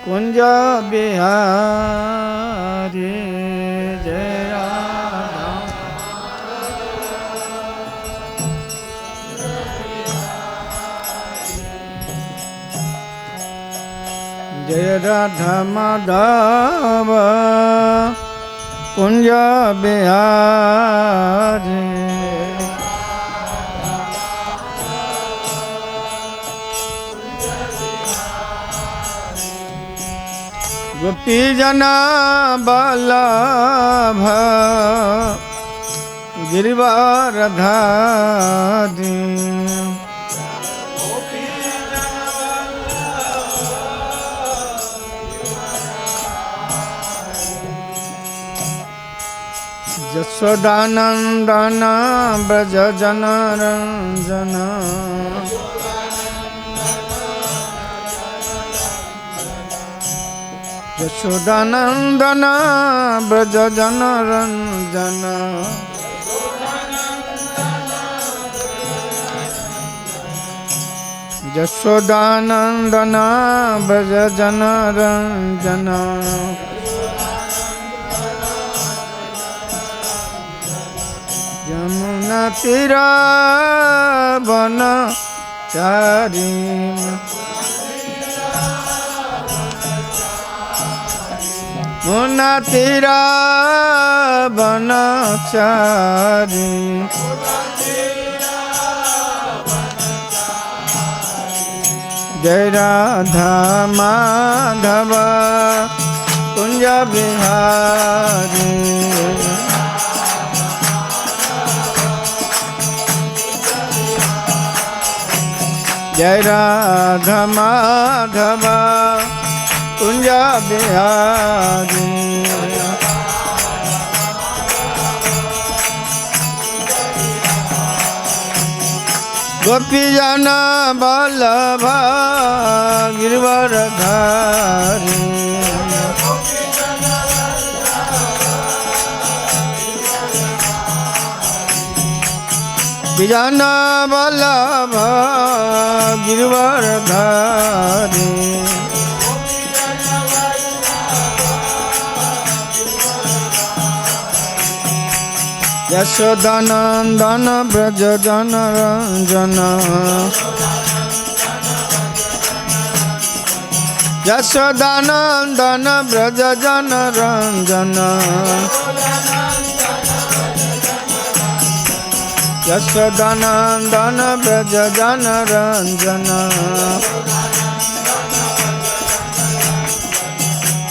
कुंज बिहारी जय राधा जय राधा माधव कुंज बिहारी गोपी जना बल्लभ गिरिवारधारी यशोदानंदन ब्रज जन रंजन यशोदानंदन ब्रज जन रंजन यशोदानंदन ब्रज जन रंजन यमुना तीरा वन चारी मुना तीरा वन चारी जय राधा माधव कुंज बिहारी जय राधा माधव कुंज बिहारी गोपी जन बल्लभ गिरिवरधारी बिजन बल्लभ गिरिवरधारी यशोदानंदन ब्रज जन रंजन यशोदानंदन ब्रज जन रंजन यशोदानंदन ब्रज जन रंजन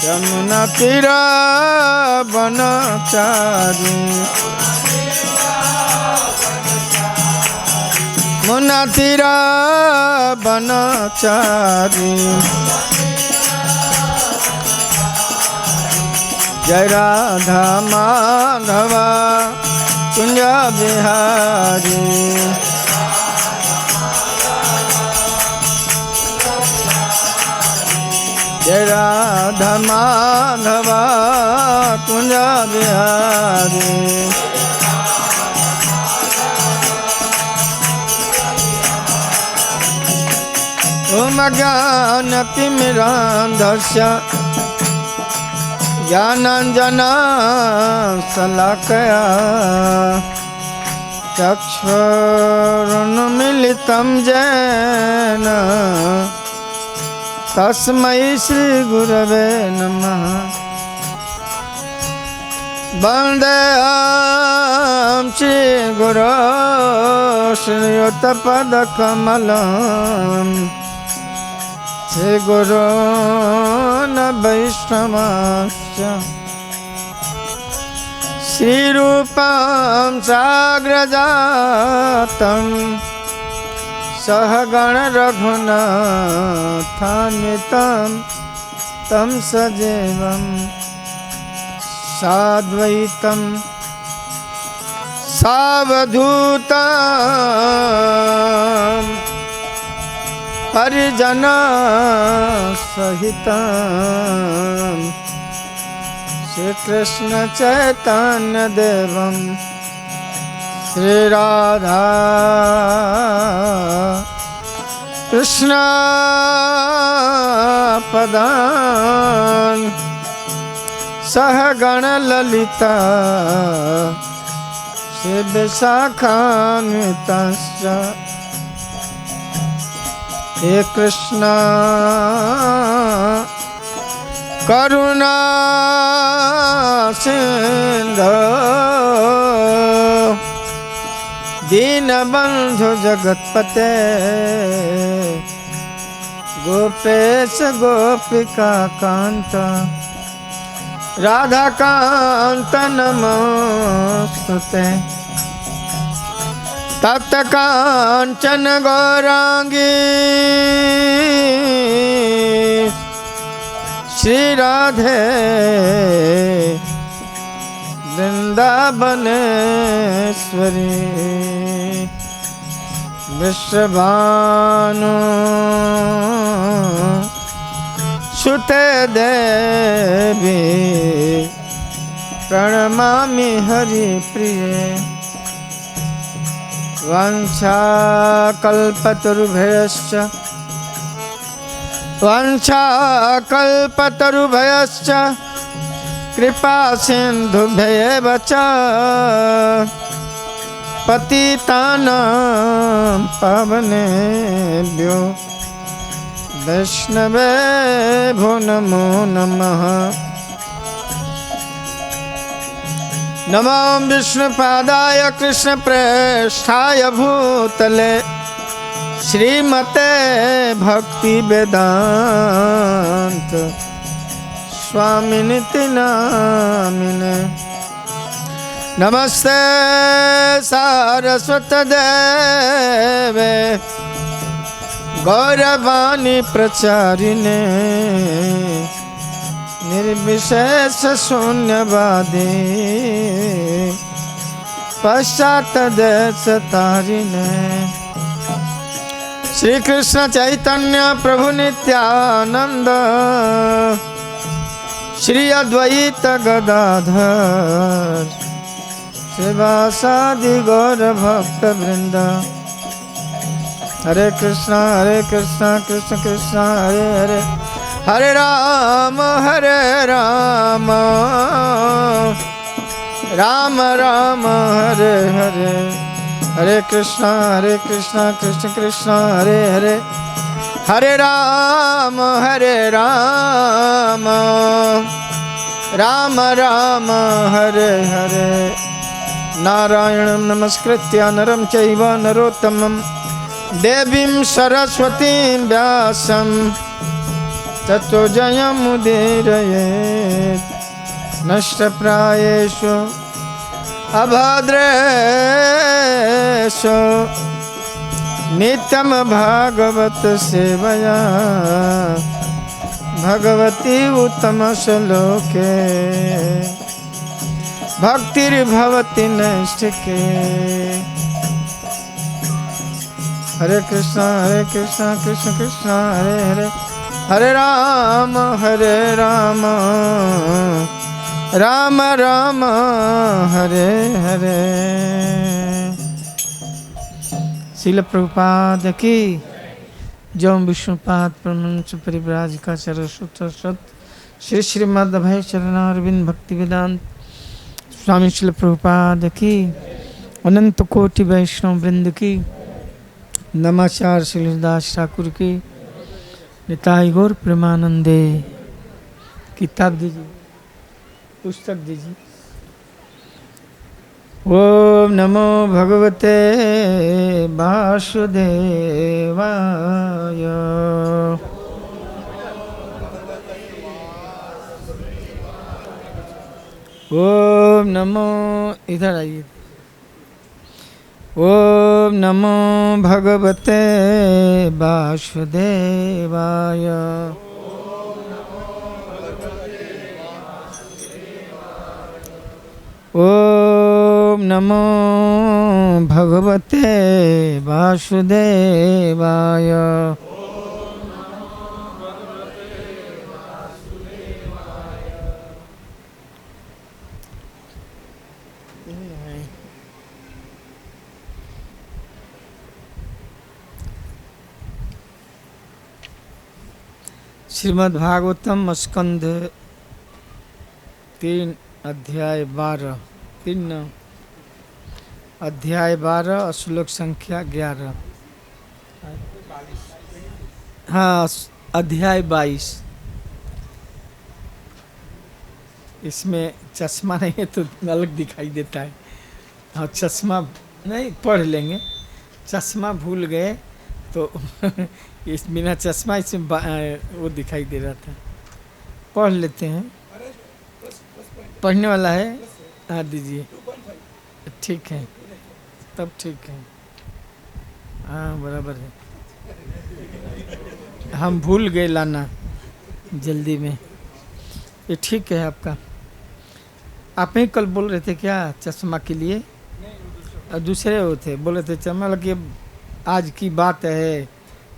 यमुना तीरा वन चारी मुना तीरा वन चारी जय राधा माधव कुंज बिहारी जय राधा माधव कुंज बिहारी ओम ज्ञानतिमिरान्धस्य ज्ञानाञ्जना शलाकया चक्षुरुन्मीलितं येन तस्मै श्रीगुरवे नमः वन्देऽहं श्रीगुरो श्रीयुतपदकमलम् श्रीगुरो न वैष्णवांश्च श्रीरूपं साग्रजातं सहगण रघुनाथान्वितं तं सजीवं साद्वैतं सावधूतं हरिजन सहितं श्री कृष्ण चैतन्य देवं श्री राधा कृष्ण पदान सह गण ललिता शिवशाखान्वितश्च हे कृष्ण करुणा सिंधु दीनबंधु जगतपते गोपेश गोपिका कांत राधा कांत नमोस्तुते तप्त कांचन गौरांगी श्री राधे वृंदावनेश्वरी विश्वभानु सुते देवी प्रणमामि हरि प्रिय वाञ्छाकल्पतरुभ्यश्च वाञ्छाकल्पतरुभ्यश्च कृपा सिन्धुभ्येव च पतितानां पावनेभ्यो वैष्णवेभ्यो नमो नमः। नमो विष्णुपादाय कृष्णप्रेष्ठाय भूतले श्रीमते भक्ति वेदांत स्वामिनिति नामिने। नमस्ते सारस्वत देवे गौरवाणी प्रचारिणे निर्विशेष शून्यवादी पश्चात देश तारिणे। श्री कृष्ण चैतन्य प्रभु नित्यानंद श्री अद्वैत गदाधर श्रीवासादि गौर भक्त वृंद। हरे कृष्णा कृष्ण कृष्ण हरे हरे हरे राम राम राम हरे हरे हरे कृष्णा कृष्ण कृष्ण हरे हरे हरे राम राम राम हरे हरे। नारायणं नमस्कृत्य नरं चैव नरोत्तमं देवीं सरस्वतीं व्यासं ततो जयमुदीरयेत्। नष्टप्रायेषु अभद्रेषु नित्यं भागवत सेवया भगवती उत्तम श्लोके भक्तिर्भवति नैष्ठिके। हरे कृष्ण कृष्ण कृष्ण हरे हरे हरे राम राम राम हरे हरे। श्रील प्रभुपाद की जय। विष्णुपाद परमहंस परिव्राजकाचार्य सत श्री श्रीमद् अभय चरणारविंद भक्ति वेदांत स्वामी श्रील प्रभुपाद की अनंत कोटि वैष्णव वृंद की नमाचार श्रीदास ठाकुर की निताई गौर प्रेमानंदे। किताब दीजिए, पुस्तक दीजिए। ओम नमो भगवते वासुदेवाय। ओम नमो, इधर आइए। ओम नमो भगवते वासुदेवाय। ओम नमो भगवते वासुदेवाय। श्रीमद्भागवतम स्कंध 3 अध्याय 12 3 अध्याय 12 श्लोक संख्या 11। हाँ, अध्याय 22। इसमें चश्मा नहीं है तो अलग दिखाई देता है। हाँ, चश्मा नहीं, पढ़ लेंगे। चश्मा भूल गए तो इस बिना चश्मा इसमें वो दिखाई दे रहा था। पढ़ लेते हैं। पढ़ने वाला है? हाँ, दीजिए। ठीक है, तब ठीक है। हाँ, बराबर है। हम भूल गए लाना जल्दी में। ये ठीक है आपका। आप ही कल बोल रहे थे क्या चश्मा के लिए? और दूसरे वो थे, बोले थे चश्मा लगे आज की बात है,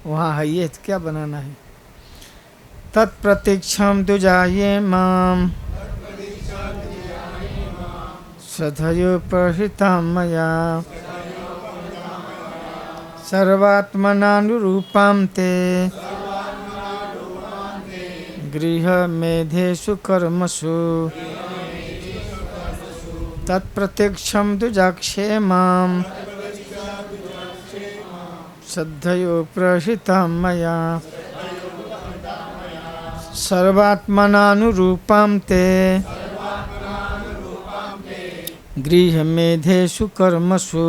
वहाँ है ये क्या बनाना है। तत्प्रतीक्षम दुजाये माम सधयो प्रहिता मया सर्वात्मनानुरूपां ते गृह मेधेषु कर्मसु तत्प्रतीक्षम दुजाक्षे माम सद्धयो प्रहिता मया सर्वात्मनानुरूपां ते गृह मेधेषु कर्मसु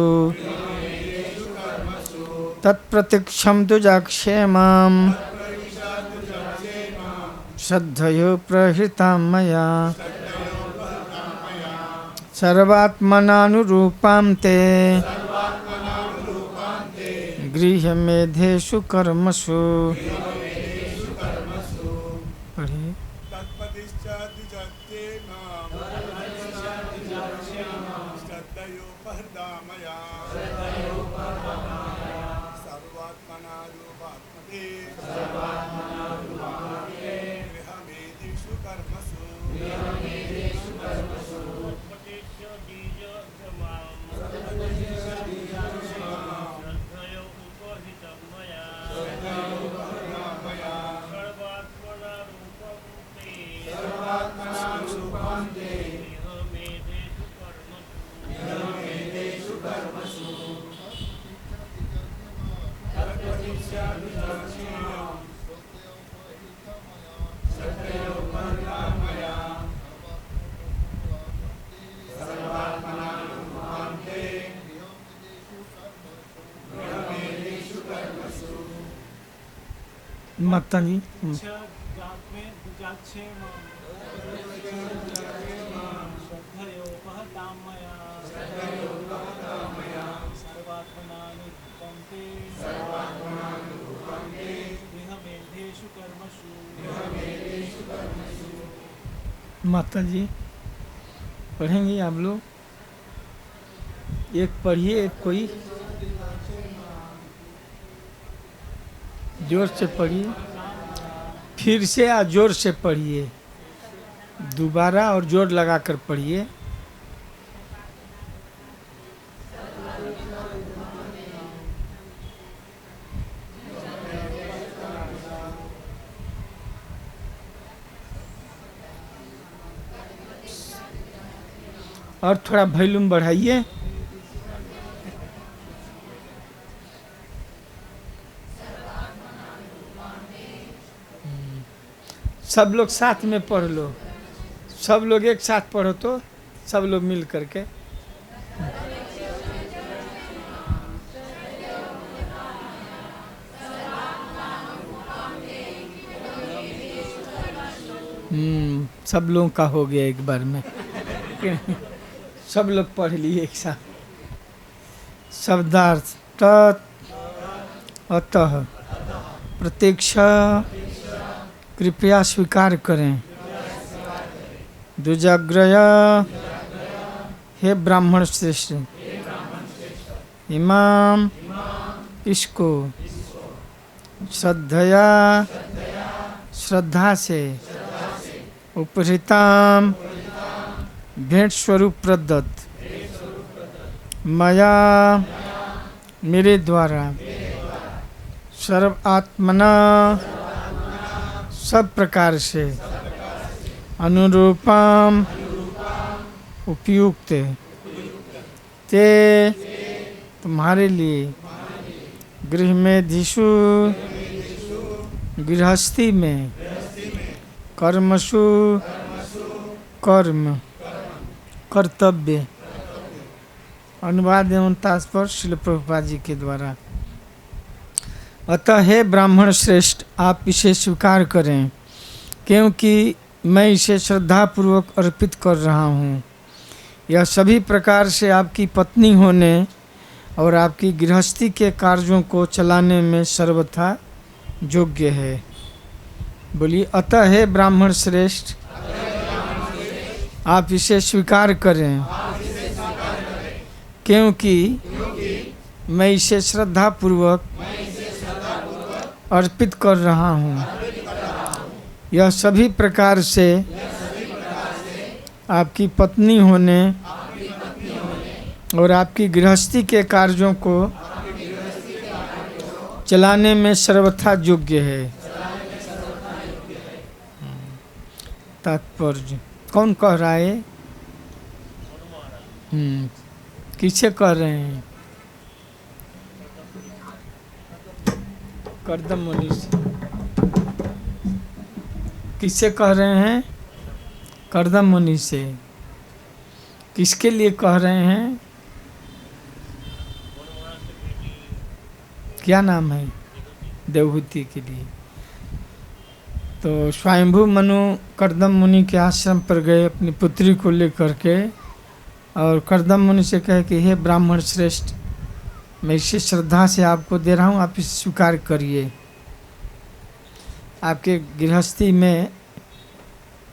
तत्प्रतीक्षं दुजाक्षे मां सद्धयो प्रहिता मया सर्वात्मनानुरूपां ते गृह मेधेषु कर्मसु। पढ़िए। माता जी माता जी पढ़ेंगे आप लोग? एक पढ़िए, एक कोई जोर से पढ़िए। फिर से आ जोर से पढ़िए, दोबारा और जोर लगाकर पढ़िए। और थोड़ा वॉल्यूम बढ़ाइए। सब लोग साथ में पढ़ लो, सब लोग एक साथ पढ़ो तो सब लोग मिल करके। सब लोगों का हो गया एक बार में। सब लोग पढ़ लिए एक साथ। शब्दार्थ तत् अतः प्रतीक्षा कृपया स्वीकार करें। दुजाग्रय हे ब्राह्मण श्रेष्ठ, इमाम इसको श्रद्धया श्रद्धा से उपहृताम भेंट स्वरूप प्रदत्त मया मेरे द्वारा सर्व आत्मना सब प्रकार से अनुरूपम उपयुक्त ते तुम्हारे लिए गृह में धिषु गृहस्थी में कर्मसु कर्म कर्तव्य। अनुवाद एवं तात्पर्य श्रील प्रभुपाद जी के द्वारा। अतः हे ब्राह्मण श्रेष्ठ, आप इसे स्वीकार करें, क्योंकि मैं इसे श्रद्धापूर्वक अर्पित कर रहा हूँ। यह सभी प्रकार से आपकी पत्नी होने और आपकी गृहस्थी के कार्यों को चलाने में सर्वथा योग्य है। बोलिए, अतः हे ब्राह्मण श्रेष्ठ, आप इसे स्वीकार करें, क्योंकि मैं इसे श्रद्धापूर्वक अर्पित कर रहा हूँ। यह सभी प्रकार से आपकी पत्नी होने और आपकी गृहस्थी के कार्यों को चलाने में सर्वथा योग्य है। तात्पर्य कौन कह रहा है? किसे कह रहे हैं? कर्दम मुनि से। किससे कह रहे हैं? कर्दम मुनि से। किसके लिए कह रहे हैं? क्या नाम है? देवहूति के लिए। तो स्वयंभू मनु कर्दम मुनि के आश्रम पर गए अपनी पुत्री को लेकर के, और कर्दम मुनि से कहे कि हे ब्राह्मण श्रेष्ठ, मैं इसे श्रद्धा से आपको दे रहा हूँ, आप इसे स्वीकार करिए। आपके गृहस्थी में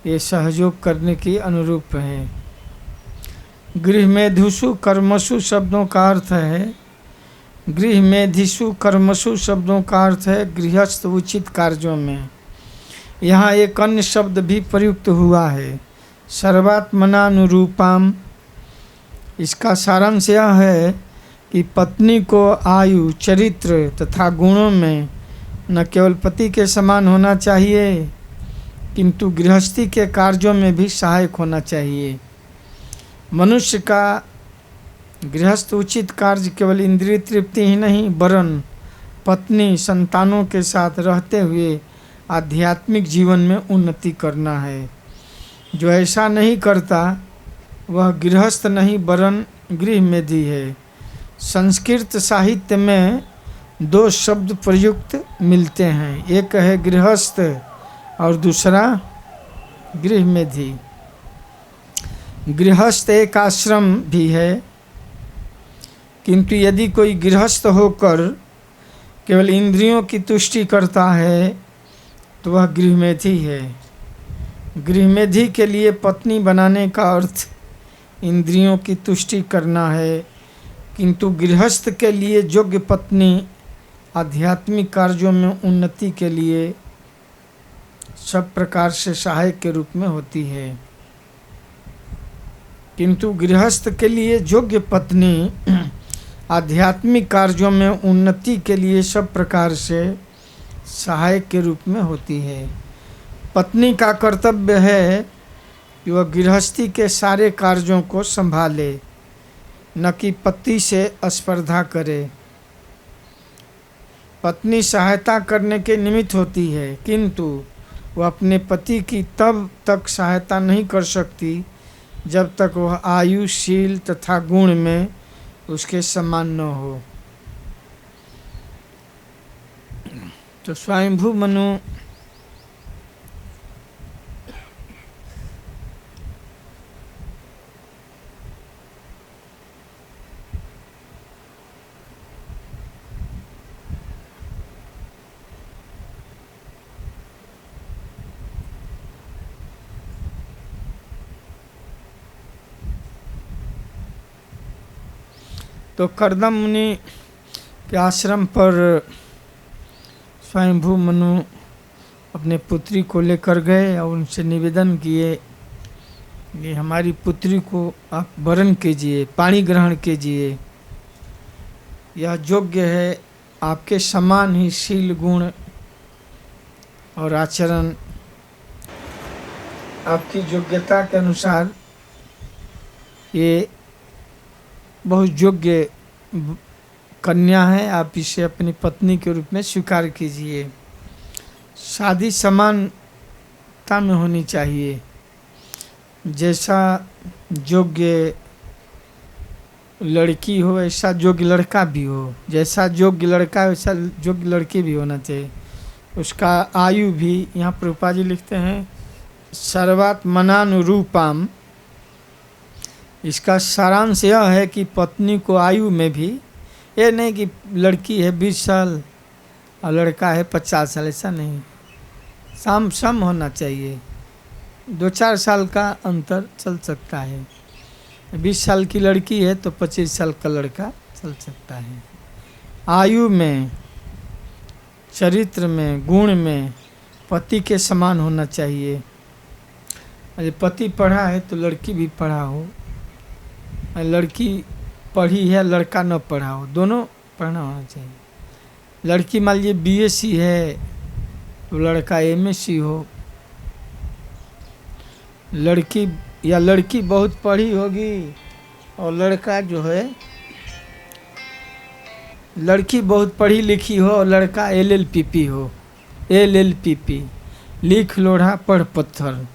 ये सहयोग करने की अनुरूप है। गृह में धुषु कर्मसु शब्दों का अर्थ है, गृह में धिषु कर्मसु शब्दों का अर्थ है गृहस्थ उचित कार्यों में। यहाँ एक अन्य शब्द भी प्रयुक्त हुआ है, सर्वात्मनानुरूपाम। इसका सारांश यह है कि पत्नी को आयु, चरित्र तथा गुणों में न केवल पति के समान होना चाहिए, किंतु गृहस्थी के कार्यों में भी सहायक होना चाहिए। मनुष्य का गृहस्थ उचित कार्य केवल इंद्रिय तृप्ति ही नहीं, वरन पत्नी संतानों के साथ रहते हुए आध्यात्मिक जीवन में उन्नति करना है। जो ऐसा नहीं करता वह गृहस्थ नहीं वरन गृहमेधी है। संस्कृत साहित्य में दो शब्द प्रयुक्त मिलते हैं, एक है गृहस्थ और दूसरा गृहमेधी। गृहस्थ एक आश्रम भी है, किंतु यदि कोई गृहस्थ होकर केवल इंद्रियों की तुष्टि करता है तो वह गृहमेधी है। गृहमेधी के लिए पत्नी बनाने का अर्थ इंद्रियों की तुष्टि करना है, किंतु गृहस्थ के लिए योग्य पत्नी आध्यात्मिक कार्यों में उन्नति के लिए सब प्रकार से सहायक के रूप में होती है। किंतु गृहस्थ के लिए योग्य पत्नी आध्यात्मिक कार्यों में उन्नति के लिए सब प्रकार से सहायक के रूप में होती है। पत्नी का कर्तव्य है कि वह गृहस्थी के सारे कार्यों को संभाले, न कि पति से स्पर्धा करे। पत्नी सहायता करने के निमित्त होती है, किंतु वह अपने पति की तब तक सहायता नहीं कर सकती जब तक वह आयु, शील तथा गुण में उसके समान न हो। तो स्वयंभू मनु तो कर्दम मुनि के आश्रम पर स्वयंभू मनु अपने पुत्री को लेकर गए और उनसे निवेदन किए कि हमारी पुत्री को आप वरण कीजिए, पाणी ग्रहण कीजिए। यह योग्य है, आपके समान ही शील, गुण और आचरण आपकी योग्यता के अनुसार ये बहुत योग्य कन्या है, आप इसे अपनी पत्नी के रूप में स्वीकार कीजिए। शादी समानता में होनी चाहिए, जैसा योग्य लड़की हो ऐसा योग्य लड़का भी हो, जैसा योग्य लड़का है वैसा योग्य लड़की भी होना चाहिए। उसका आयु भी, यहाँ प्रभुपाद जी लिखते हैं सर्वात्मनानुरूपाम। इसका सारांश यह है कि पत्नी को आयु में भी, ये नहीं कि लड़की है 20 साल और लड़का है 50 साल, ऐसा नहीं, सम होना चाहिए। 2-4 साल का अंतर चल सकता है। 20 साल की लड़की है तो 25 साल का लड़का चल सकता है। आयु में, चरित्र में, गुण में पति के समान होना चाहिए। अरे पति पढ़ा है तो लड़की भी पढ़ा हो, लड़की पढ़ी है लड़का न पढ़ा हो, दोनों पढ़ना होना चाहिए। लड़की मान लीजिए BSc है तो लड़का MSc हो, लड़की या लड़की बहुत पढ़ी होगी और लड़का जो है, लड़की बहुत पढ़ी लिखी हो और लड़का LLPP हो, LLPP लिख लोढ़ा पढ़ पत्थर,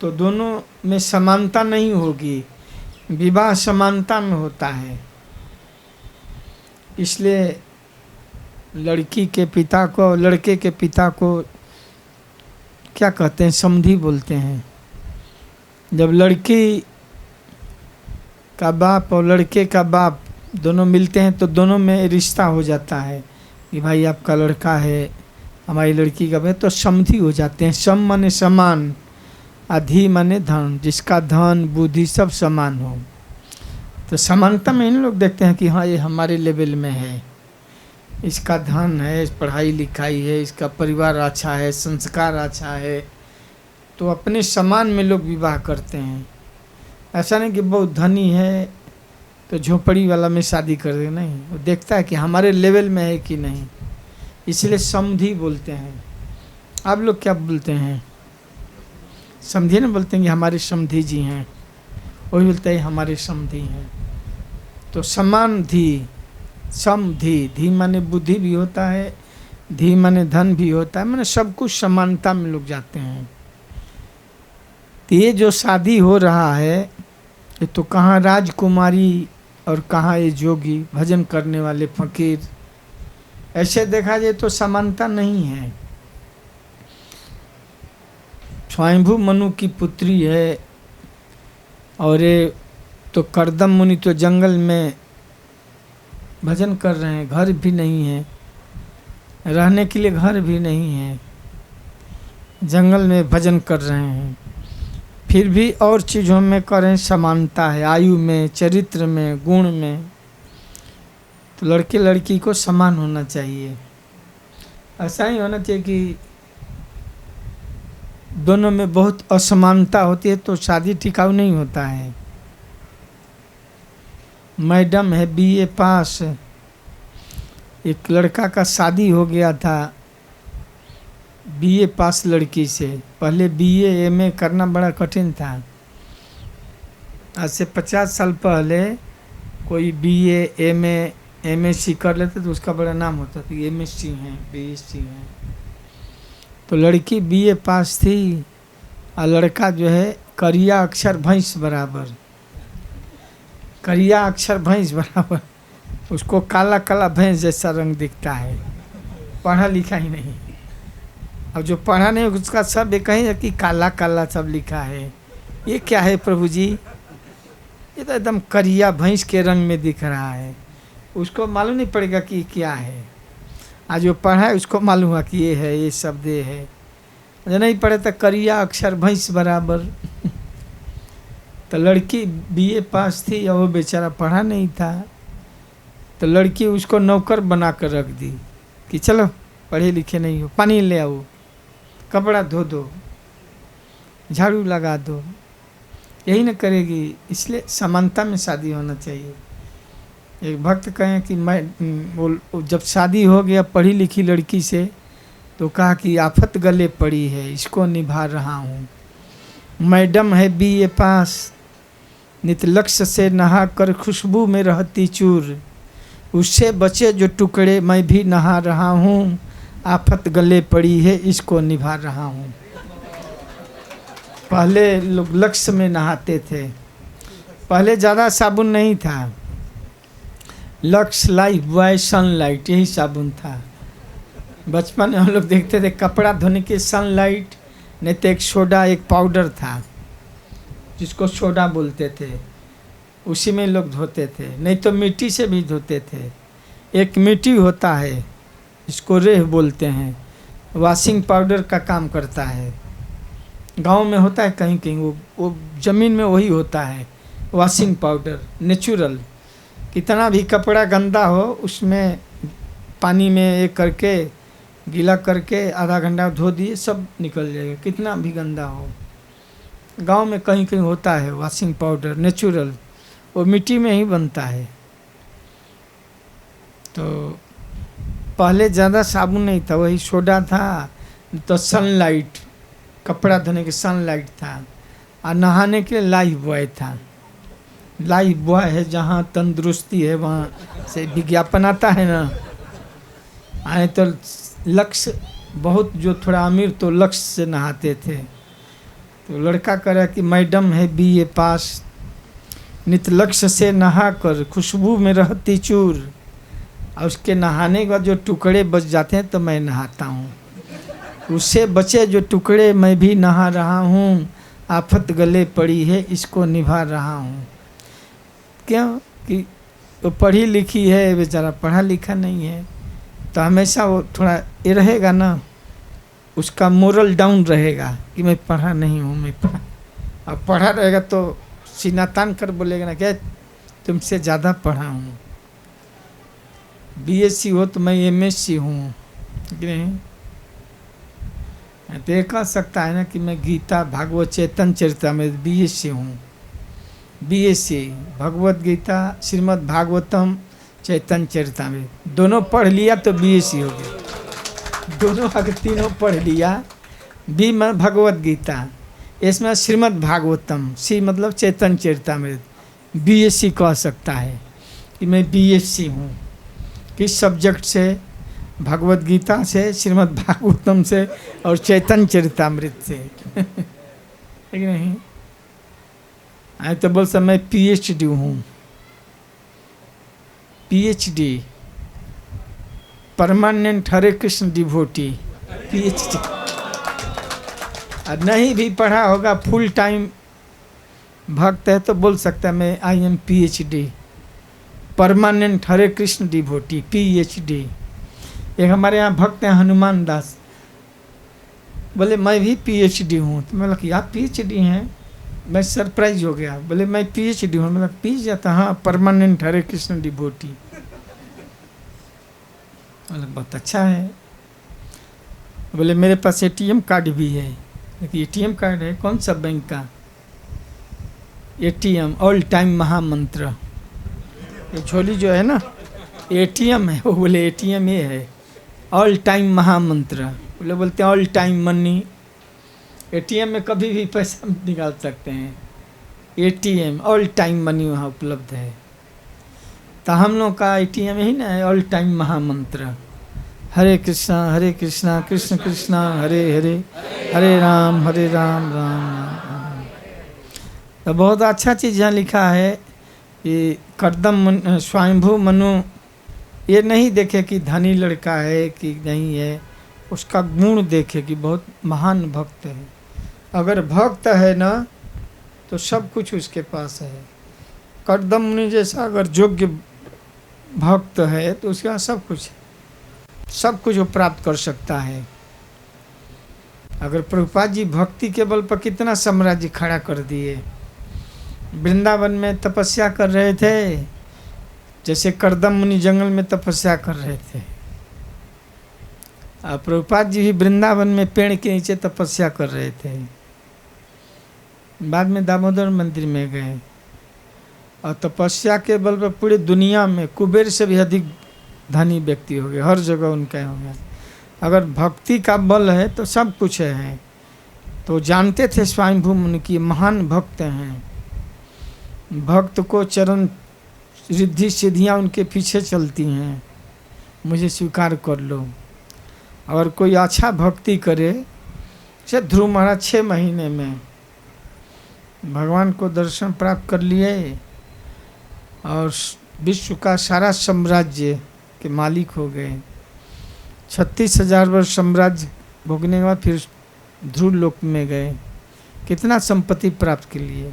तो दोनों में समानता नहीं होगी। विवाह समानता में होता है, इसलिए लड़की के पिता को, लड़के के पिता को क्या कहते हैं, समधी बोलते हैं। जब लड़की का बाप और लड़के का बाप दोनों मिलते हैं तो दोनों में रिश्ता हो जाता है कि भाई आपका लड़का है, हमारी लड़की का है, तो समधी हो जाते हैं। सम माने समान, अधि माने धन, जिसका धन बुद्धि सब समान हो। तो समानता में इन लोग देखते हैं कि हाँ ये हमारे लेवल में है, इसका धन है, पढ़ाई लिखाई है, इसका परिवार अच्छा है, संस्कार अच्छा है, तो अपने समान में लोग विवाह करते हैं। ऐसा नहीं कि बहुत धनी है तो झोपड़ी वाला में शादी कर दे, नहीं, वो देखता है कि हमारे लेवल में है कि नहीं, इसलिए समधी बोलते हैं। आप लोग क्या बोलते हैं? समधी ना बोलते हैं कि हमारे समधी जी हैं, वही बोलते हैं हमारे समधी हैं। तो समान धी, समधी, धी माने बुद्धि भी होता है, धी माने धन भी होता है, माने सब कुछ समानता में लोग जाते हैं। तो ये जो शादी हो रहा है ये तो कहाँ राजकुमारी और कहाँ ये जोगी भजन करने वाले फकीर, ऐसे देखा जाए तो समानता नहीं है। स्वयंभू मनु की पुत्री है और ये तो करदम मुनि तो जंगल में भजन कर रहे हैं, घर भी नहीं है, रहने के लिए घर भी नहीं है, जंगल में भजन कर रहे हैं, फिर भी और चीज़ों में करें समानता है, आयु में, चरित्र में, गुण में। तो लड़के लड़की को समान होना चाहिए। ऐसा ही होना चाहिए कि दोनों में बहुत असमानता होती है तो शादी टिकाऊ नहीं होता है। मैडम है BA पास, एक लड़का का शादी हो गया था BA पास लड़की से। पहले BA MA करना बड़ा कठिन था। आज से 50 साल पहले कोई BA MA MSc कर लेते तो उसका बड़ा नाम होता था, MSc हैं, BSc हैं। तो लड़की BA पास थी और लड़का जो है करिया अक्षर भैंस बराबर, करिया अक्षर भैंस बराबर, उसको काला काला भैंस जैसा रंग दिखता है, पढ़ा लिखा ही नहीं। अब जो पढ़ा नहीं उसका सब एक ही है कि काला काला सब लिखा है। ये क्या है प्रभु जी? ये तो एकदम करिया भैंस के रंग में दिख रहा है, उसको मालूम नहीं पड़ेगा कि क्या है। आज जो पढ़ा है उसको मालूम हुआ कि ये है, ये शब्द ये है, जो नहीं पढ़े तो करिया अक्षर भैंस बराबर। तो लड़की BA पास थी और वो बेचारा पढ़ा नहीं था, तो लड़की उसको नौकर बना कर रख दी कि चलो पढ़े लिखे नहीं हो, पानी ले आओ, कपड़ा धो दो, झाड़ू लगा दो, यही न करेगी। इसलिए समानता में शादी होना चाहिए। एक भक्त कहें कि मैं जब शादी हो गया पढ़ी लिखी लड़की से तो कहा कि आफत गले पड़ी है, इसको निभा रहा हूँ। मैडम है बीए पास, नित लक्ष्य से नहा कर खुशबू में रहती चूर, उससे बचे जो टुकड़े मैं भी नहा रहा हूँ। आफत गले पड़ी है, इसको निभा रहा हूँ। पहले लोग लक्ष्य में नहाते थे, पहले ज़्यादा साबुन नहीं था। लक्स, लाइफ बॉय, सनलाइट, यही साबुन था। बचपन में हम लोग देखते थे कपड़ा धोने के सनलाइट, नहीं तो एक सोडा, एक पाउडर था जिसको सोडा बोलते थे, उसी में लोग धोते थे। नहीं तो मिट्टी से भी धोते थे। एक मिट्टी होता है जिसको रेह बोलते हैं, वॉशिंग पाउडर का काम करता है। गांव में होता है कहीं कहीं, वो ज़मीन में वही होता है वॉशिंग पाउडर, नेचुरल। कितना भी कपड़ा गंदा हो उसमें पानी में एक करके गीला करके आधा घंटा धो दिए, सब निकल जाएगा, कितना भी गंदा हो। गांव में कहीं कहीं होता है वॉशिंग पाउडर नेचुरल, वो मिट्टी में ही बनता है। तो पहले ज़्यादा साबुन नहीं था, वही सोडा था, तो सनलाइट, कपड़ा धोने के सनलाइट था, और नहाने के लिए लाइफ बॉय था। लाइफ बॉय है, जहाँ तंदुरुस्ती है वहाँ से विज्ञापन आता है ना। आए तो लक्ष्य, बहुत जो थोड़ा अमीर तो लक्ष्य से नहाते थे। तो लड़का कह रहा कि मैडम है बीए पास, नित लक्ष्य से नहा कर खुशबू में रहती चूर, और उसके नहाने के बाद जो टुकड़े बच जाते हैं तो मैं नहाता हूँ। उससे बचे जो टुकड़े मैं भी नहा रहा हूँ। आफत गले पड़ी है, इसको निभा रहा हूँ। क्यों कि वो पढ़ी लिखी है, बेचारा पढ़ा लिखा नहीं है, तो हमेशा वो थोड़ा ये रहेगा ना, उसका मोरल डाउन रहेगा कि मैं पढ़ा नहीं हूँ, मैं पढ़ा। अब पढ़ा रहेगा तो सीना तान कर बोलेगा ना, क्या तुमसे ज़्यादा पढ़ा हूँ। बीएससी हो तो मैं एमएससी हूँ, नहीं तो ये कह सकता है ना कि मैं गीता भागवत चैतन्य चरितमृत बीएससी हूँ। बीएससी भगवत गीता, श्रीमद् भागवतम, चैतन्य चरितमृत, दोनों पढ़ लिया तो बीएससी हो गया। दोनों अगर तीनों पढ़ लिया, बी में भगवत गीता, इसमें श्रीमद् भागवतम, सी मतलब चैतन्य चरितमृत, बीएससी कह सकता है कि मैं बीएससी हूँ। किस सब्जेक्ट से? भगवत गीता से, श्रीमद् भागवतम से और चैतन्य चरितमृत से। ठीक नहीं? आए तो बोल सब मैं पीएचडी हूँ। पीएचडी, परमानेंट हरे कृष्ण डिवोटी, पीएचडी। और नहीं भी पढ़ा होगा, फुल टाइम भक्त है तो बोल सकता है मैं I am PhD, permanent Hare Krishna devotee, PhD. एक हमारे यहाँ भक्त हैं हनुमान दास, बोले मैं भी पीएचडी हूँ। तो मैं बोला कि आप पीएचडी हैं? मैं सरप्राइज हो गया, बोले मैं पीएचडी हूँ। मतलब पी जाता, हाँ परमानेंट हरे कृष्ण डिवोटी। बोले बहुत अच्छा है। बोले मेरे पास एटीएम कार्ड भी है। एटीएम कार्ड है? कौन सा बैंक का? एटीएम, ऑल टाइम महामंत्र। ये झोली जो है ना, एटीएम है। वो बोले एटीएम ये है, ऑल टाइम महामंत्र। बोले बोलते हैं ऑल टाइम मनी। एटीएम में कभी भी पैसा निकाल सकते हैं। एटीएम, ऑल टाइम मनी वहाँ उपलब्ध है। तो हम लोग का एटीएम ही ना है, ऑल टाइम महामंत्र, हरे कृष्णा कृष्ण कृष्णा हरे हरे, हरे राम राम राम। तो बहुत अच्छा चीज़ यहाँ लिखा है कि कर्दम स्वयंभू मनु ये नहीं देखे कि धनी लड़का है कि नहीं है, उसका गुण देखे कि बहुत महान भक्त है। अगर भक्त है ना तो सब कुछ उसके पास है। कर्दम मुनि जैसा अगर योग्य भक्त है तो उसके पास सब कुछ वो प्राप्त कर सकता है। अगर प्रभुपाद जी भक्ति के बल पर कितना साम्राज्य खड़ा कर दिए। वृंदावन में तपस्या कर रहे थे, जैसे कर्दम मुनि जंगल में तपस्या कर रहे थे। और प्रभुपाद जी भी वृंदावन में पेड़ के नीचे तपस्या कर रहे थे। बाद में दामोदर मंदिर में गए और तपस्या के बल पर पूरी दुनिया में कुबेर से भी अधिक धनी व्यक्ति हो गए, हर जगह उनका हो गया। अगर भक्ति का बल है तो सब कुछ है। तो जानते थे स्वयंभू मुनि की महान भक्त हैं, भक्त को चरण रिद्धि सिद्धियाँ उनके पीछे चलती हैं, मुझे स्वीकार कर लो। अगर कोई अच्छा भक्ति करे, जैसे ध्रुव महाराज 6 महीने में भगवान को दर्शन प्राप्त कर लिए और विश्व का सारा साम्राज्य के मालिक हो गए। 36,000 वर्ष साम्राज्य भोगने के बाद फिर ध्रुव लोक में गए, कितना संपत्ति प्राप्त के लिए।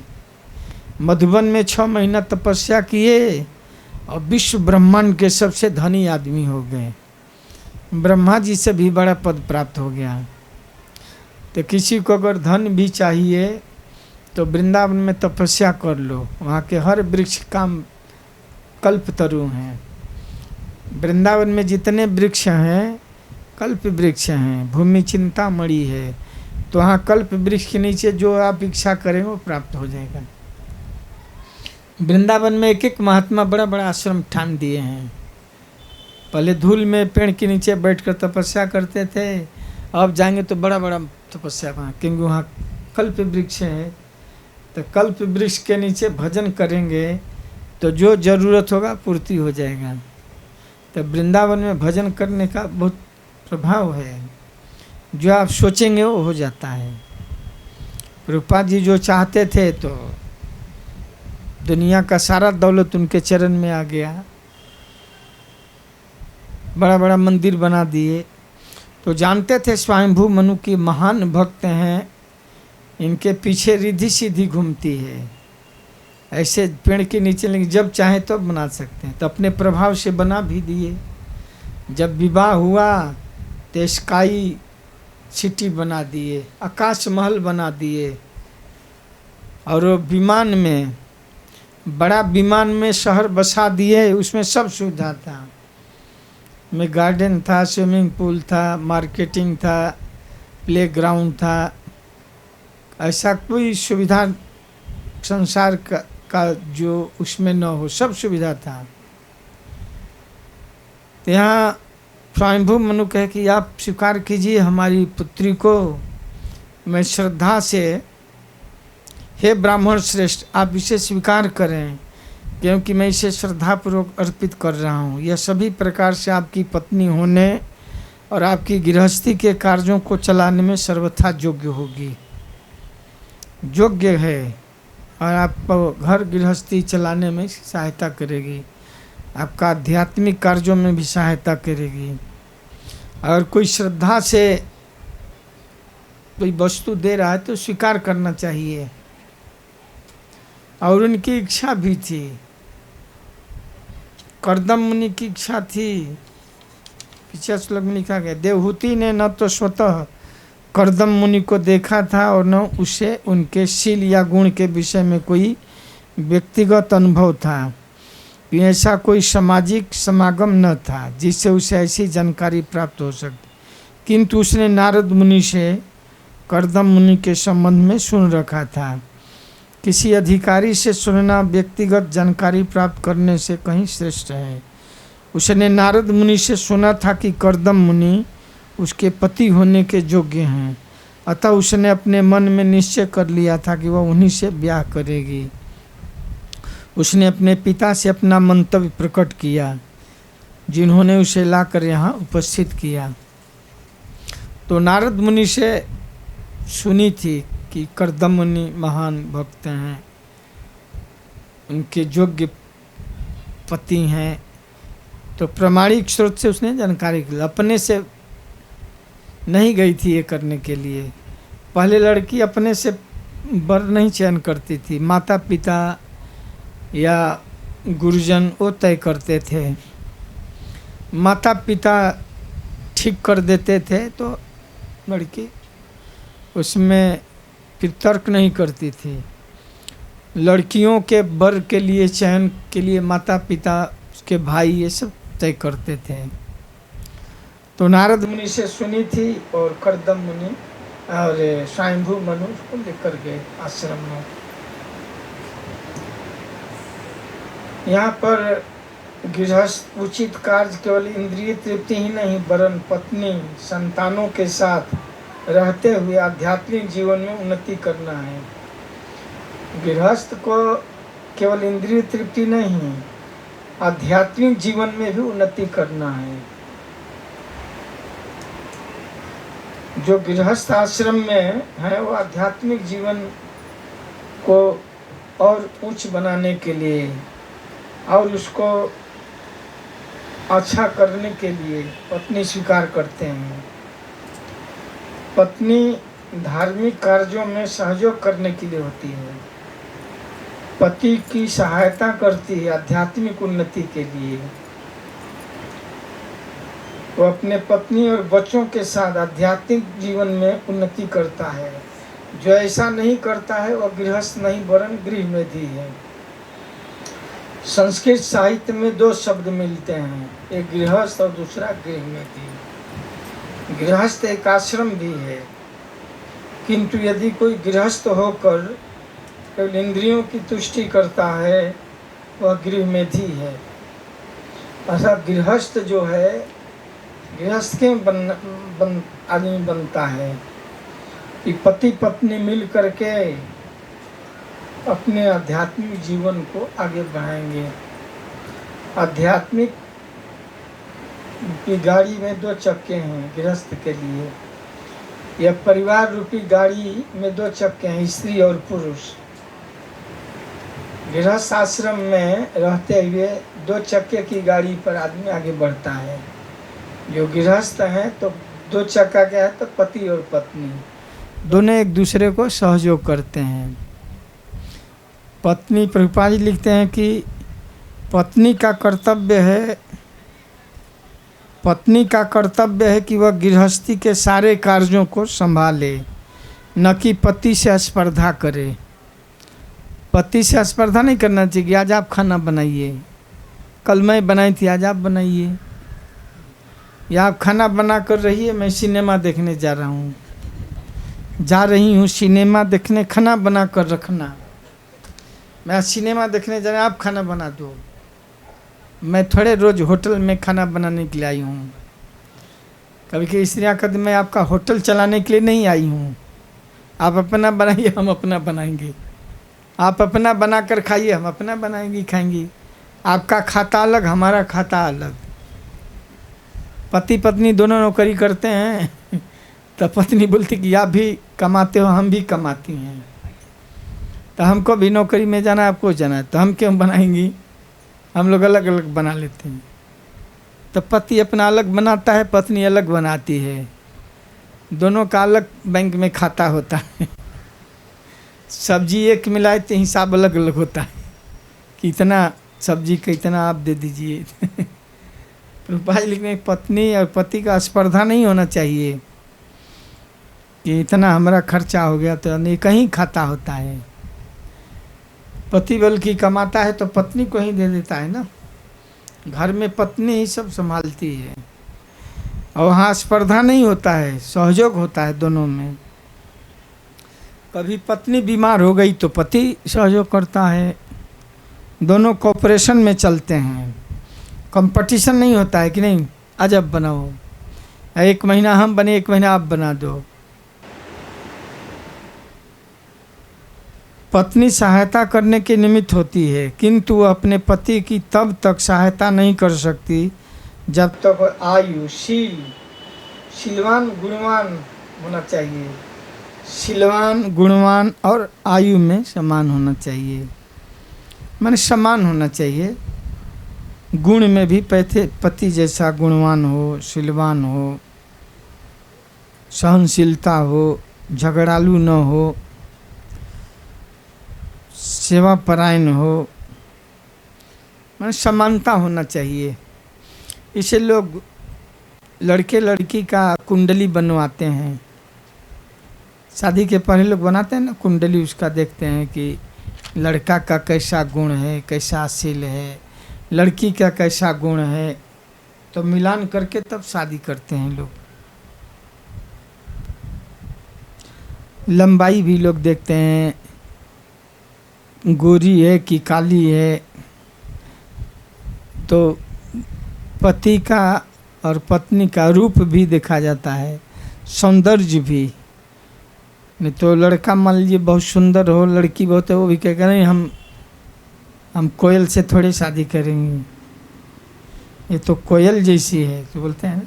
मधुबन में 6 महीना तपस्या किए और विश्व ब्रह्मांड के सबसे धनी आदमी हो गए, ब्रह्मा जी से भी बड़ा पद प्राप्त हो गया। तो किसी को अगर धन भी चाहिए तो वृंदावन में तपस्या कर लो, वहाँ के हर वृक्ष काम कल्पतरु हैं। वृंदावन में जितने वृक्ष हैं कल्प वृक्ष हैं, भूमि चिंतामणि है, तो वहाँ कल्प वृक्ष के नीचे जो आप इच्छा करें वो प्राप्त हो जाएगा। वृंदावन में एक एक महात्मा बड़ा बड़ा आश्रम ठान दिए हैं। पहले धूल में पेड़ के नीचे बैठकर तपस्या करते थे, अब जाएंगे तो बड़ा बड़ा तपस्या वहाँ, क्योंकि वहाँ कल्प वृक्ष है। तो कल्प वृक्ष के नीचे भजन करेंगे तो जो जरूरत होगा पूर्ति हो जाएगा। तो वृंदावन में भजन करने का बहुत प्रभाव है, जो आप सोचेंगे वो हो जाता है। रूपा जी जो चाहते थे तो दुनिया का सारा दौलत उनके चरण में आ गया, बड़ा बड़ा मंदिर बना दिए। तो जानते थे स्वयंभू मनु की महान भक्त हैं, इनके पीछे रिद्धि सिद्धि घूमती है। ऐसे पेड़ के नीचे लेकिन जब चाहे तो बना सकते हैं, तो अपने प्रभाव से बना भी दिए। जब विवाह हुआ तो स्काई सिटी बना दिए, आकाश महल बना दिए, और वो विमान में बड़ा विमान में शहर बसा दिए, उसमें सब सुविधा था। में गार्डन था, स्विमिंग पूल था, मार्केटिंग था, प्लेग्राउंड था, ऐसा कोई सुविधा संसार का जो उसमें न हो, सब सुविधा था। तो यहाँ स्वयंभू मनु कहे कि आप स्वीकार कीजिए हमारी पुत्री को, मैं श्रद्धा से, हे ब्राह्मण श्रेष्ठ आप इसे स्वीकार करें, क्योंकि मैं इसे श्रद्धापूर्वक अर्पित कर रहा हूँ। यह सभी प्रकार से आपकी पत्नी होने और आपकी गृहस्थी के कार्यों को चलाने में सर्वथा योग्य होगी, योग्य है, और आपको घर गृहस्थी चलाने में सहायता करेगी, आपका आध्यात्मिक कार्यों में भी सहायता करेगी। अगर कोई श्रद्धा से कोई वस्तु दे रहा है तो स्वीकार करना चाहिए। और उनकी इच्छा भी थी, कर्दम मुनि की इच्छा थी। पीछे श्लोक में लिखा गया, देवहूति ने न तो स्वतः कर्दम मुनि को देखा था और न उसे उनके शील या गुण के विषय में कोई व्यक्तिगत अनुभव था। ऐसा कोई सामाजिक समागम न था जिससे उसे ऐसी जानकारी प्राप्त हो सकती, किंतु उसने नारद मुनि से कर्दम मुनि के संबंध में सुन रखा था। किसी अधिकारी से सुनना व्यक्तिगत जानकारी प्राप्त करने से कहीं श्रेष्ठ है। उसने नारद मुनि से सुना था कि कर्दम मुनि उसके पति होने के योग्य हैं, अतः उसने अपने मन में निश्चय कर लिया था कि वह उन्हीं से ब्याह करेगी। उसने अपने पिता से अपना मंतव्य प्रकट किया, जिन्होंने उसे लाकर यहाँ उपस्थित किया। तो नारद मुनि से सुनी थी कि कर्दम मुनि महान भक्त हैं, उनके योग्य पति हैं। तो प्रामाणिक स्रोत से उसने जानकारी की, अपने से नहीं गई थी ये करने के लिए। पहले लड़की अपने से वर नहीं चयन करती थी, माता पिता या गुरुजन वो तय करते थे। माता पिता ठीक कर देते थे तो लड़की उसमें फिर तर्क नहीं करती थी। लड़कियों के वर के लिए, चयन के लिए माता पिता, उसके भाई ये सब तय करते थे। तो नारद मुनि से सुनी थी और कर्दम मुनि और स्वयंभू मनु को लेकर गए आश्रम में। यहाँ पर गृहस्थ उचित कार्य केवल इंद्रिय तृप्ति ही नहीं वरन पत्नी संतानों के साथ रहते हुए आध्यात्मिक जीवन में उन्नति करना है। गृहस्थ को केवल इंद्रिय तृप्ति नहीं, आध्यात्मिक जीवन में भी उन्नति करना है। जो गृहस्थ आश्रम में है वो आध्यात्मिक जीवन को और उच्च बनाने के लिए और उसको अच्छा करने के लिए पत्नी स्वीकार करते हैं। पत्नी धार्मिक कार्यों में सहयोग करने के लिए होती है, पति की सहायता करती है आध्यात्मिक उन्नति के लिए। वो अपने पत्नी और बच्चों के साथ आध्यात्मिक जीवन में उन्नति करता है। जो ऐसा नहीं करता है वह गृहस्थ नहीं वरन गृहमेधी है। संस्कृत साहित्य में दो शब्द मिलते हैं, एक गृहस्थ और दूसरा गृहमेधी। गृहस्थ एक आश्रम भी है, किंतु यदि कोई गृहस्थ होकर केवल इंद्रियों की तुष्टि करता है वह गृहमेधी है। ऐसा गृहस्थ जो है, गृहस्थ के आदमी बनता है कि पति पत्नी मिल करके अपने आध्यात्मिक जीवन को आगे बढ़ाएंगे। आध्यात्मिक की गाड़ी में दो चक्के हैं गृहस्थ के लिए। यह परिवार रूपी गाड़ी में दो चक्के हैं, स्त्री और पुरुष। गृहस्थ आश्रम में रहते हुए दो चक्के की गाड़ी पर आदमी आगे बढ़ता है। जो गृहस्थ हैं तो दो चक्का क्या है, तो पति और पत्नी दोनों एक दूसरे को सहयोग करते हैं। पत्नी, प्रभुपाद जी लिखते हैं कि पत्नी का कर्तव्य है कि वह गृहस्थी के सारे कार्यों को संभाले, न कि पति से स्पर्धा करे। पति से स्पर्धा नहीं करना चाहिए कि आज आप खाना बनाइए, कल मैं बनाई थी आज आप बनाइए, या आप खाना बना कर रहिए मैं सिनेमा देखने जा रही हूँ सिनेमा देखने, खाना बना कर रखना। मैं सिनेमा देखने जा रहा हूँ, आप खाना बना दो। मैं थोड़े रोज़ होटल में खाना बनाने के लिए आई हूँ। कभी कभी स्त्रियाँ कहती मैं आपका होटल चलाने के लिए नहीं आई हूँ, आप अपना बनाइए हम अपना बनाएंगे। आप अपना बना कर खाइए, हम अपना बनाएंगे खाएंगे। आपका खाता अलग, हमारा खाता अलग। पति पत्नी दोनों नौकरी करते हैं तो पत्नी बोलती कि आप भी कमाते हो, हम भी कमाती हैं, तो हमको भी नौकरी में जाना है, आपको जाना है, तो हम क्यों बनाएंगी, हम लोग अलग अलग बना लेते हैं। तो पति अपना अलग बनाता है, पत्नी अलग बनाती है, दोनों का अलग बैंक में खाता होता है। सब्जी एक मिलाए तो हिसाब अलग अलग होता है कि इतना सब्जी का इतना आप दे दीजिए। रुपये लिखने पत्नी और पति का स्पर्धा नहीं होना चाहिए कि इतना हमारा खर्चा हो गया, तो नहीं, कहीं खाता होता है। पति बल्कि कमाता है तो पत्नी को ही दे देता है ना, घर में पत्नी ही सब संभालती है। और वहाँ स्पर्धा नहीं होता है, सहयोग होता है दोनों में। कभी पत्नी बीमार हो गई तो पति सहयोग करता है, दोनों कोऑपरेशन में चलते हैं। कंपटीशन नहीं होता है कि नहीं आज अब बनाओ, एक महीना हम बने एक महीना आप बना दो। पत्नी सहायता करने के निमित्त होती है, किंतु वह अपने पति की तब तक सहायता नहीं कर सकती जब तक आयु शीलवान गुणवान होना चाहिए। शीलवान गुणवान और आयु में समान होना चाहिए, माने समान होना चाहिए। गुण में भी पति जैसा गुणवान हो, शीलवान हो, सहनशीलता हो, झगड़ालू न हो, सेवा परायण हो, माने समानता होना चाहिए। इसे लोग लड़के लड़की का कुंडली बनवाते हैं, शादी के पहले लोग बनाते हैं ना कुंडली, उसका देखते हैं कि लड़का का कैसा गुण है, कैसा शील है, लड़की का कैसा गुण है, तो मिलान करके तब शादी करते हैं लोग। लंबाई भी लोग देखते हैं, गोरी है कि काली है, तो पति का और पत्नी का रूप भी देखा जाता है, सौंदर्य भी। नहीं तो लड़का मान लीजिए बहुत सुंदर हो, लड़की बहुत है, वो भी कहेगा नहीं हम कोयल से थोड़ी शादी करेंगे, ये तो कोयल जैसी है, तो बोलते हैं ना।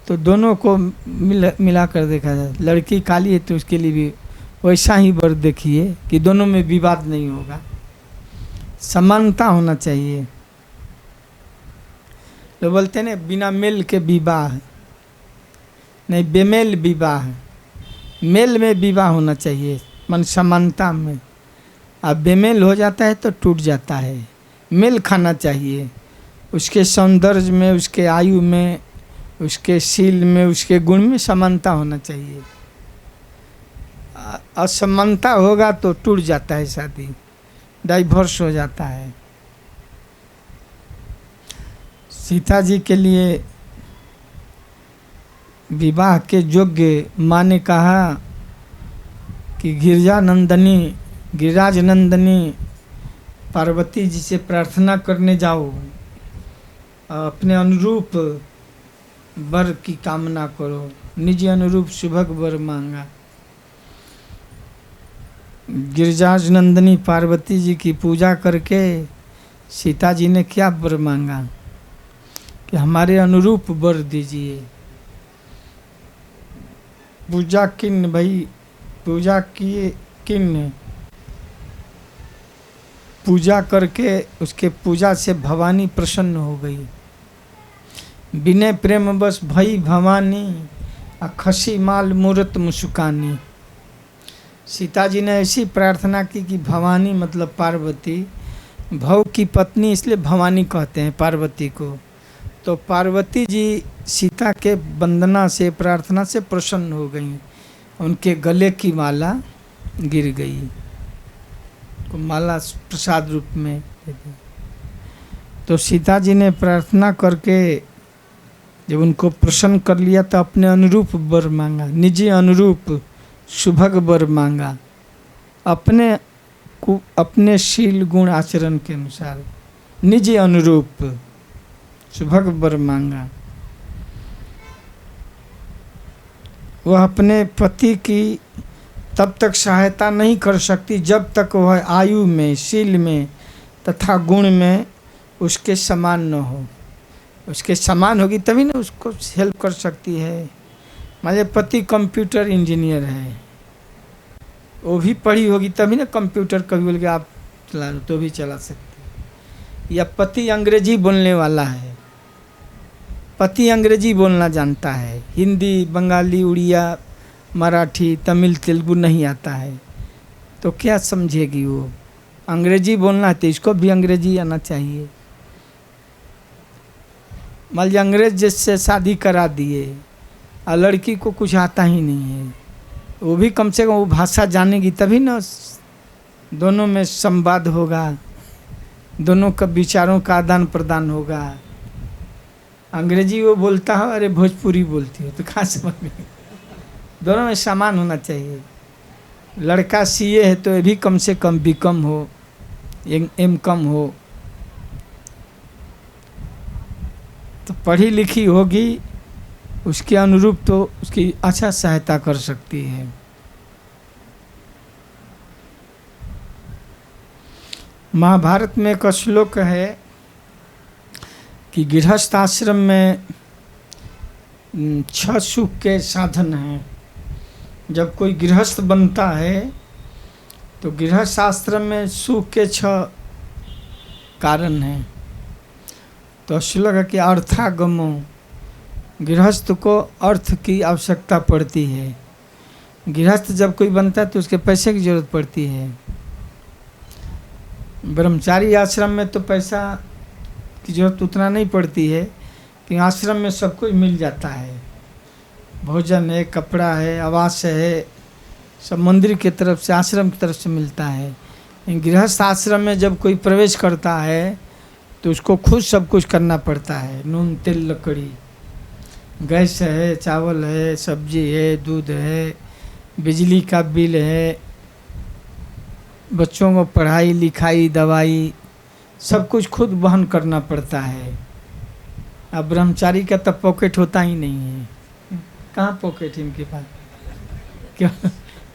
तो दोनों को मिला कर देखा जाए। लड़की काली है तो उसके लिए भी वैसा ही वर देखिए कि दोनों में विवाद नहीं होगा, समानता होना चाहिए। तो बोलते हैं ना बिना मेल के विवाह नहीं, बेमेल विवाह। मेल में विवाह होना चाहिए, मन समानता में। अब बेमेल हो जाता है तो टूट जाता है। मेल खाना चाहिए, उसके सौंदर्य में, उसके आयु में, उसके शील में, उसके गुण में समानता होना चाहिए। असमानता होगा तो टूट जाता है शादी, डाइवोर्स हो जाता है। सीता जी के लिए विवाह के योग्य माँ ने कहा कि गिरिराज नंदनी पार्वती जी से प्रार्थना करने जाओ, अपने अनुरूप वर की कामना करो, निज अनुरूप सुभग वर मांगा। गिरिराज नंदनी पार्वती जी की पूजा करके सीता जी ने क्या वर मांगा कि हमारे अनुरूप वर दीजिए। पूजा किन भाई, पूजा किए किन, पूजा करके उसके पूजा से भवानी प्रसन्न हो गई। बिने प्रेम बस भई भवानी, खसी माल मूर्त मुस्कानी। सीता जी ने ऐसी प्रार्थना की कि भवानी मतलब पार्वती, भव की पत्नी इसलिए भवानी कहते हैं पार्वती को। तो पार्वती जी सीता के वंदना से, प्रार्थना से प्रसन्न हो गई, उनके गले की माला गिर गई, तो माला प्रसाद रूप में। तो सीता जी ने प्रार्थना करके जब उनको प्रसन्न कर लिया तो अपने अनुरूप वर मांगा, निजी अनुरूप सुभग वर मांगा, अपने शील गुण आचरण के अनुसार निजी अनुरूप सुभग वर मांगा। वह अपने पति की तब तक सहायता नहीं कर सकती जब तक वह आयु में, शील में तथा गुण में उसके समान न हो। उसके समान होगी तभी ना उसको हेल्प कर सकती है। मेरे पति कंप्यूटर इंजीनियर है, वो भी पढ़ी होगी तभी ना कंप्यूटर कभी बोल के आप चला लो तो भी चला सकते। या पति अंग्रेजी बोलने वाला है, पति अंग्रेजी बोलना जानता है, हिंदी, बंगाली, उड़िया, मराठी, तमिल, तेलुगु नहीं आता है, तो क्या समझेगी वो। अंग्रेजी बोलना है तो इसको भी अंग्रेजी आना चाहिए। मान लीजिए अंग्रेज जिससे शादी करा दिए और लड़की को कुछ आता ही नहीं है, वो भी कम से कम वो भाषा जानेगी तभी ना दोनों में संवाद होगा, दोनों का विचारों का आदान प्रदान होगा। अंग्रेजी वो बोलता है, अरे भोजपुरी बोलती हो, तो कहाँ समझ में। दोनों में समान होना चाहिए। लड़का सीए है तो ये भी कम से कम बीकॉम हो, एम कम हो, तो पढ़ी लिखी होगी, उसके अनुरूप तो उसकी अच्छा सहायता कर सकती है। महाभारत में एक श्लोक है कि गृहस्थ आश्रम में 6 सुख के साधन हैं। जब कोई गृहस्थ बनता है तो गृहस्थ आश्रम में सुख के 6 कारण हैं। तो श्लोक है कि अर्थागमो, गृहस्थ को अर्थ की आवश्यकता पड़ती है। गृहस्थ जब कोई बनता है तो उसके पैसे की जरूरत पड़ती है। ब्रह्मचारी आश्रम में तो पैसा की जरूरत उतना नहीं पड़ती है कि आश्रम में सब कुछ मिल जाता है, भोजन है, कपड़ा है, आवास है, सब मंदिर की तरफ से, आश्रम की तरफ से मिलता है। गृहस्थ आश्रम में जब कोई प्रवेश करता है तो उसको खुद सब कुछ करना पड़ता है। नून, तेल, लकड़ी, गैस है, चावल है, सब्जी है, दूध है, बिजली का बिल है, बच्चों को पढ़ाई लिखाई, दवाई, सब कुछ खुद वहन करना पड़ता है। अब ब्रह्मचारी का तो पॉकेट होता ही नहीं है, कहाँ पॉकेट इनके पास,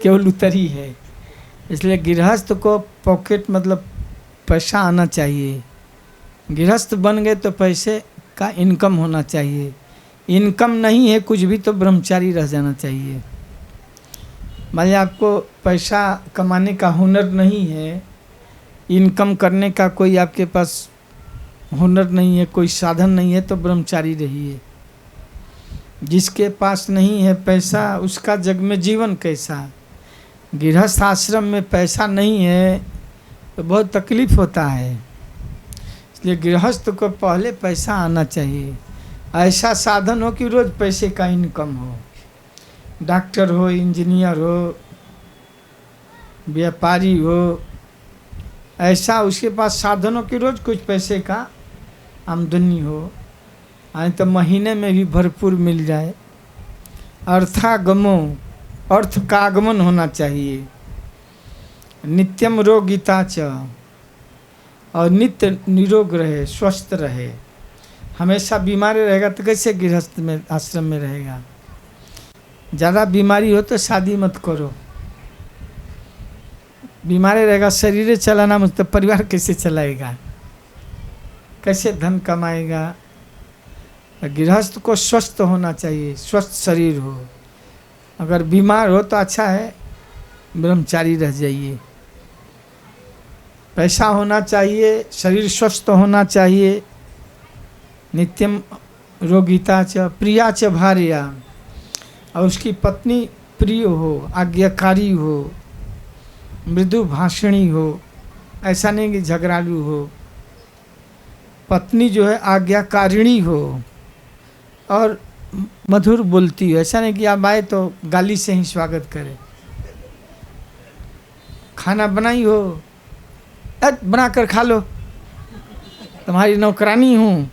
केवल उतरी है। इसलिए गृहस्थ को पॉकेट मतलब पैसा आना चाहिए। गृहस्थ बन गए तो पैसे का इनकम होना चाहिए। इनकम नहीं है कुछ भी तो ब्रह्मचारी रह जाना चाहिए। मान लीजिए आपको पैसा कमाने का हुनर नहीं है, इनकम करने का कोई आपके पास हुनर नहीं है, कोई साधन नहीं है, तो ब्रह्मचारी रहिए। जिसके पास नहीं है पैसा उसका जग में जीवन कैसा। गृहस्थ आश्रम में पैसा नहीं है तो बहुत तकलीफ होता है। इसलिए गृहस्थ को पहले पैसा आना चाहिए, ऐसा साधन हो कि रोज़ पैसे का इनकम हो। डॉक्टर हो, इंजीनियर हो, व्यापारी हो, ऐसा उसके पास साधन हो कि रोज़ कुछ पैसे का आमदनी हो, आए तो महीने में भी भरपूर मिल जाए। अर्थागमो, अर्थ का आगमन होना चाहिए। नित्यम रोगिता च, और नित्य निरोग रहे, स्वस्थ रहे। हमेशा बीमार रहेगा तो कैसे गृहस्थ में आश्रम में रहेगा। ज़्यादा बीमारी हो तो शादी मत करो। बीमारी रहेगा, शरीर चलाना मतलब परिवार कैसे चलाएगा, कैसे धन कमाएगा। गृहस्थ को स्वस्थ होना चाहिए, स्वस्थ शरीर हो। अगर बीमार हो तो अच्छा है ब्रह्मचारी रह जाइए। पैसा होना चाहिए, शरीर स्वस्थ होना चाहिए। नित्यम रोगिता च प्रिया च भार्या, और उसकी पत्नी प्रिय हो, आज्ञाकारी हो, मृदु भाषणी हो। ऐसा नहीं कि झगड़ालू हो। पत्नी जो है आज्ञाकारिणी हो और मधुर बोलती हो। ऐसा नहीं कि आप आए तो गाली से ही स्वागत करे। खाना बनाई हो, बना कर खा लो, तुम्हारी नौकरानी हूँ,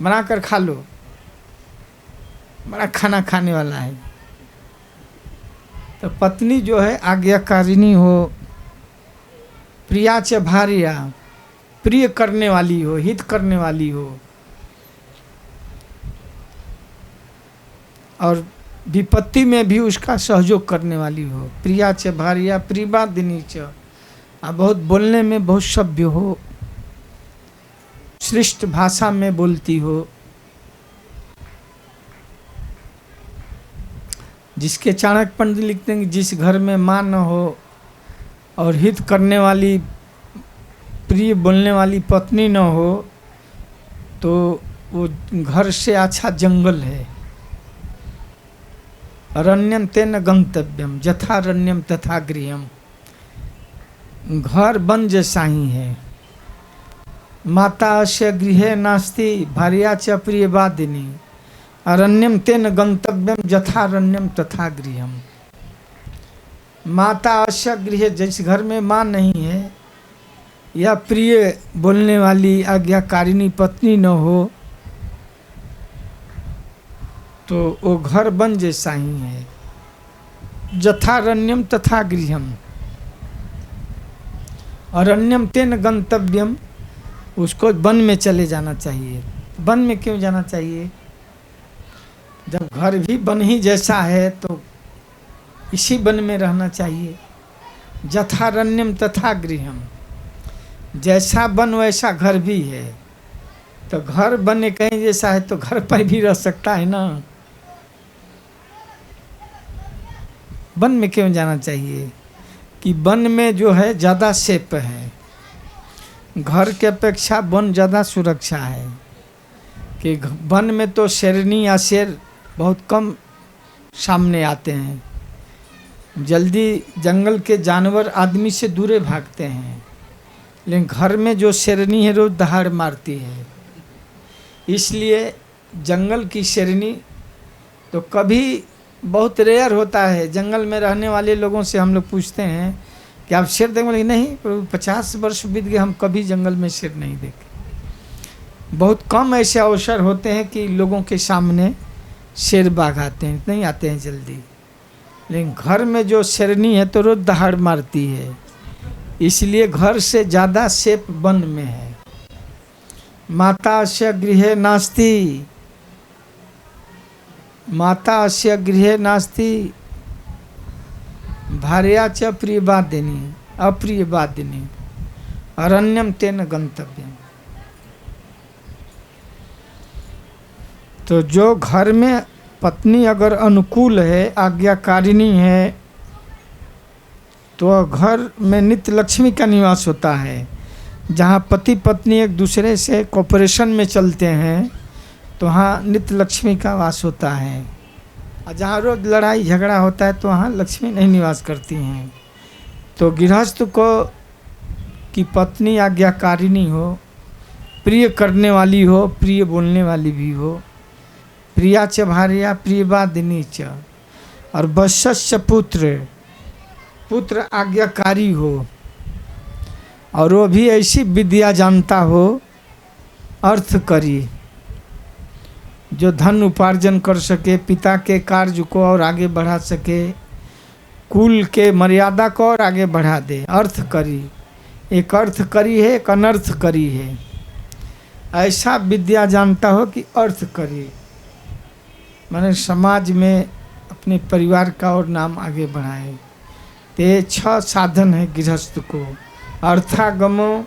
बना कर खा लो। बड़ा खाना खाने वाला है। तो पत्नी जो है आज्ञाकारिणी हो, प्रिया च भार्या, प्रिय करने वाली हो, हित करने वाली हो, और विपत्ति में भी उसका सहयोग करने वाली हो। प्रिया च भार्या प्रियवादिनी च, बहुत बोलने में बहुत सभ्य हो, श्रेष्ठ भाषा में बोलती हो। जिसके चाणक्य पंडित लिखते हैं कि जिस घर में माँ न हो और हित करने वाली, प्रिय बोलने वाली पत्नी न हो, तो वो घर से अच्छा जंगल है। अरण्यम तेन गंतव्यम यथारण्यम तथा गृहम। घर वन जैसा ही है। माता से गृहे नास्ति भार्या च प्रियवादिनी, अरण्यम तेन गंतव्यम यथारण्यम तथा गृहम। माता अश्य गृह, जिस घर में माँ नहीं है या प्रिय बोलने वाली आज्ञाकारिणी पत्नी न हो, तो वो घर बन जैसा ही है। यथारण्यम तथा गृहम। अरण्यम तेन गंतव्यम, उसको वन में चले जाना चाहिए। वन में क्यों जाना चाहिए? जब घर भी वन ही जैसा है तो इसी वन में रहना चाहिए। यथारण्यम तथा गृहम, जैसा वन वैसा घर भी है। तो घर वन कहीं जैसा है तो घर पर भी रह सकता है ना। वन में क्यों जाना चाहिए? कि वन में जो है ज़्यादा सेफ है। घर के अपेक्षा वन ज़्यादा सुरक्षा है। कि वन में तो शेरनी या शेर बहुत कम सामने आते हैं। जल्दी जंगल के जानवर आदमी से दूरे भागते हैं। लेकिन घर में जो शेरनी है रोज दहाड़ मारती है। इसलिए जंगल की शेरनी तो कभी बहुत रेयर होता है। जंगल में रहने वाले लोगों से हम लोग पूछते हैं कि आप शेर देखेंगे? बोले नहीं, 50 वर्ष बीत गए, हम कभी जंगल में शेर नहीं देखे। बहुत कम ऐसे अवसर होते हैं कि लोगों के सामने शेर बाघ आते हैं, नहीं आते हैं जल्दी। लेकिन घर में जो शेरनी है तो रोज दहाड़ मारती है। इसलिए घर से ज़्यादा सेफ वन में है। माता अस्य गृहे नास्ति, माता अस्य गृहे नास्ति भार्या च प्रियवादिनी अप्रियवादिनी अरण्यम तेन गंतव्यम। तो जो घर में पत्नी अगर अनुकूल है, आज्ञाकारिणी है, तो घर में नित्य लक्ष्मी का निवास होता है। जहाँ पति पत्नी एक दूसरे से कोऑपरेशन में चलते हैं तो वहाँ नित्य लक्ष्मी का वास होता है। और जहाँ रोज लड़ाई झगड़ा होता है तो वहाँ लक्ष्मी नहीं निवास करती हैं। तो गृहस्थ को की पत्नी आज्ञाकारिणी हो, प्रिय करने वाली हो, प्रिय बोलने वाली भी हो, प्रिया च भार्या प्रियवादिनी च, और वश्यस्य पुत्र, पुत्र आज्ञाकारी हो, और वो भी ऐसी विद्या जानता हो, अर्थ करी, जो धन उपार्जन कर सके, पिता के कार्य को और आगे बढ़ा सके, कुल के मर्यादा को और आगे बढ़ा दे। अर्थ करी, एक अर्थ करी है, एक अनर्थ करी है। ऐसा विद्या जानता हो कि अर्थ करी, माने समाज में अपने परिवार का और नाम आगे बढ़ाए। तो ये 6 साधन है गृहस्थ को। अर्थागमो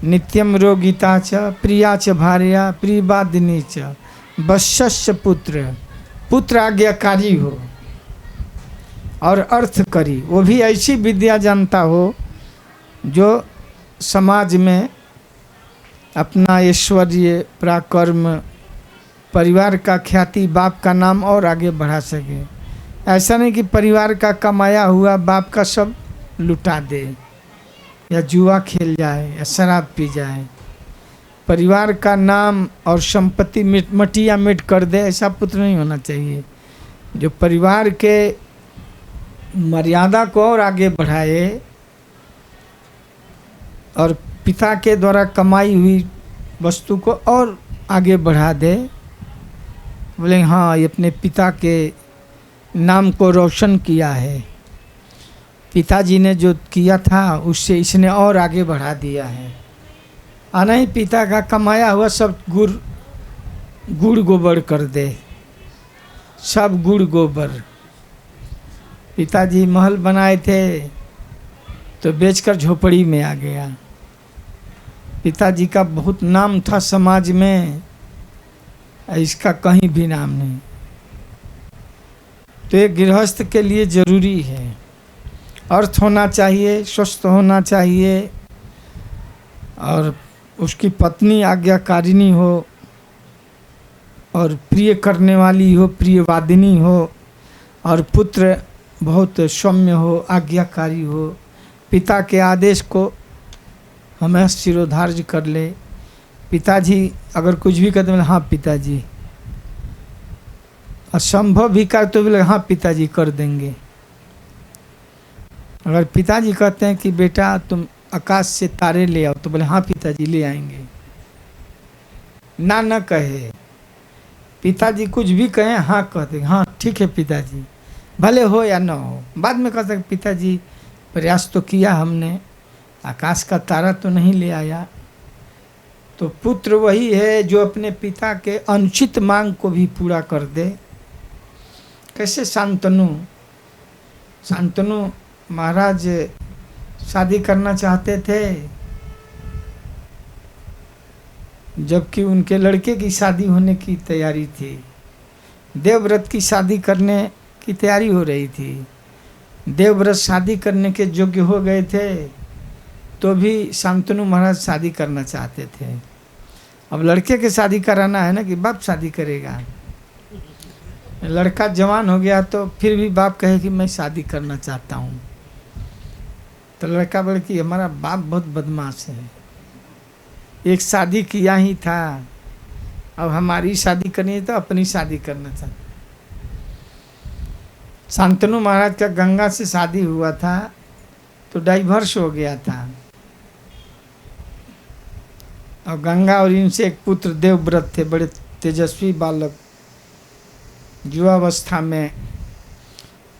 नित्यम रोगिता च, प्रिया च भार्या प्रियवादिनी च, वश्यस्य पुत्र, पुत्र आज्ञाकारी हो और अर्थ करी, वो भी ऐसी विद्या जानता हो जो समाज में अपना ऐश्वर्य, पराक्रम, परिवार का ख्याति, बाप का नाम और आगे बढ़ा सके। ऐसा नहीं कि परिवार का कमाया हुआ बाप का सब लुटा दे, या जुआ खेल जाए, या शराब पी जाए, परिवार का नाम और संपत्ति मटिया मिट कर दे। ऐसा पुत्र नहीं होना चाहिए। जो परिवार के मर्यादा को और आगे बढ़ाए और पिता के द्वारा कमाई हुई वस्तु को और आगे बढ़ा दे। बोले हाँ, ये अपने पिता के नाम को रोशन किया है, पिताजी ने जो किया था उससे इसने और आगे बढ़ा दिया है। नहीं पिता का कमाया हुआ सब गुड़ गोबर कर दे, सब गुड़ गोबर। पिताजी महल बनाए थे तो बेचकर झोपड़ी में आ गया। पिताजी का बहुत नाम था समाज में, इसका कहीं भी नाम नहीं। तो ये गृहस्थ के लिए जरूरी है। अर्थ होना चाहिए, स्वस्थ होना चाहिए, और उसकी पत्नी आज्ञाकारिणी हो, और प्रिय करने वाली हो, प्रियवादिनी हो, और पुत्र बहुत सौम्य हो, आज्ञाकारी हो, पिता के आदेश को हमें शिरोधार्य कर ले। पिताजी अगर कुछ भी कहते हैं, हाँ पिताजी, असंभव भी कर तो बोले हाँ पिताजी कर देंगे। अगर पिताजी कहते हैं कि बेटा तुम आकाश से तारे ले आओ, तो बोले हाँ पिताजी ले आएंगे। ना न कहे, पिताजी कुछ भी कहें हाँ कह देंगे, हाँ ठीक है पिताजी, भले हो या ना हो। बाद में कह सकते पिताजी प्रयास तो किया हमने, आकाश का तारा तो नहीं ले आया। तो पुत्र वही है जो अपने पिता के अनुचित मांग को भी पूरा कर दे। कैसे शांतनु महाराज शादी करना चाहते थे, जबकि उनके लड़के की शादी होने की तैयारी थी, देवव्रत की शादी करने की तैयारी हो रही थी। देवव्रत शादी करने के योग्य हो गए थे तो भी शांतनु महाराज शादी करना चाहते थे। अब लड़के के शादी कराना है ना कि बाप शादी करेगा। लड़का जवान हो गया तो फिर भी बाप कहे कि मैं शादी करना चाहता हूँ, तो लड़का बोले कि हमारा बाप बहुत बदमाश है, एक शादी किया ही था, अब हमारी शादी करनी है तो अपनी शादी करना चाहता। शांतनु महाराज का गंगा से शादी हुआ था तो डाइवर्स हो गया था, और गंगा और इनसे एक पुत्र देवव्रत थे, बड़े तेजस्वी बालक युवावस्था में।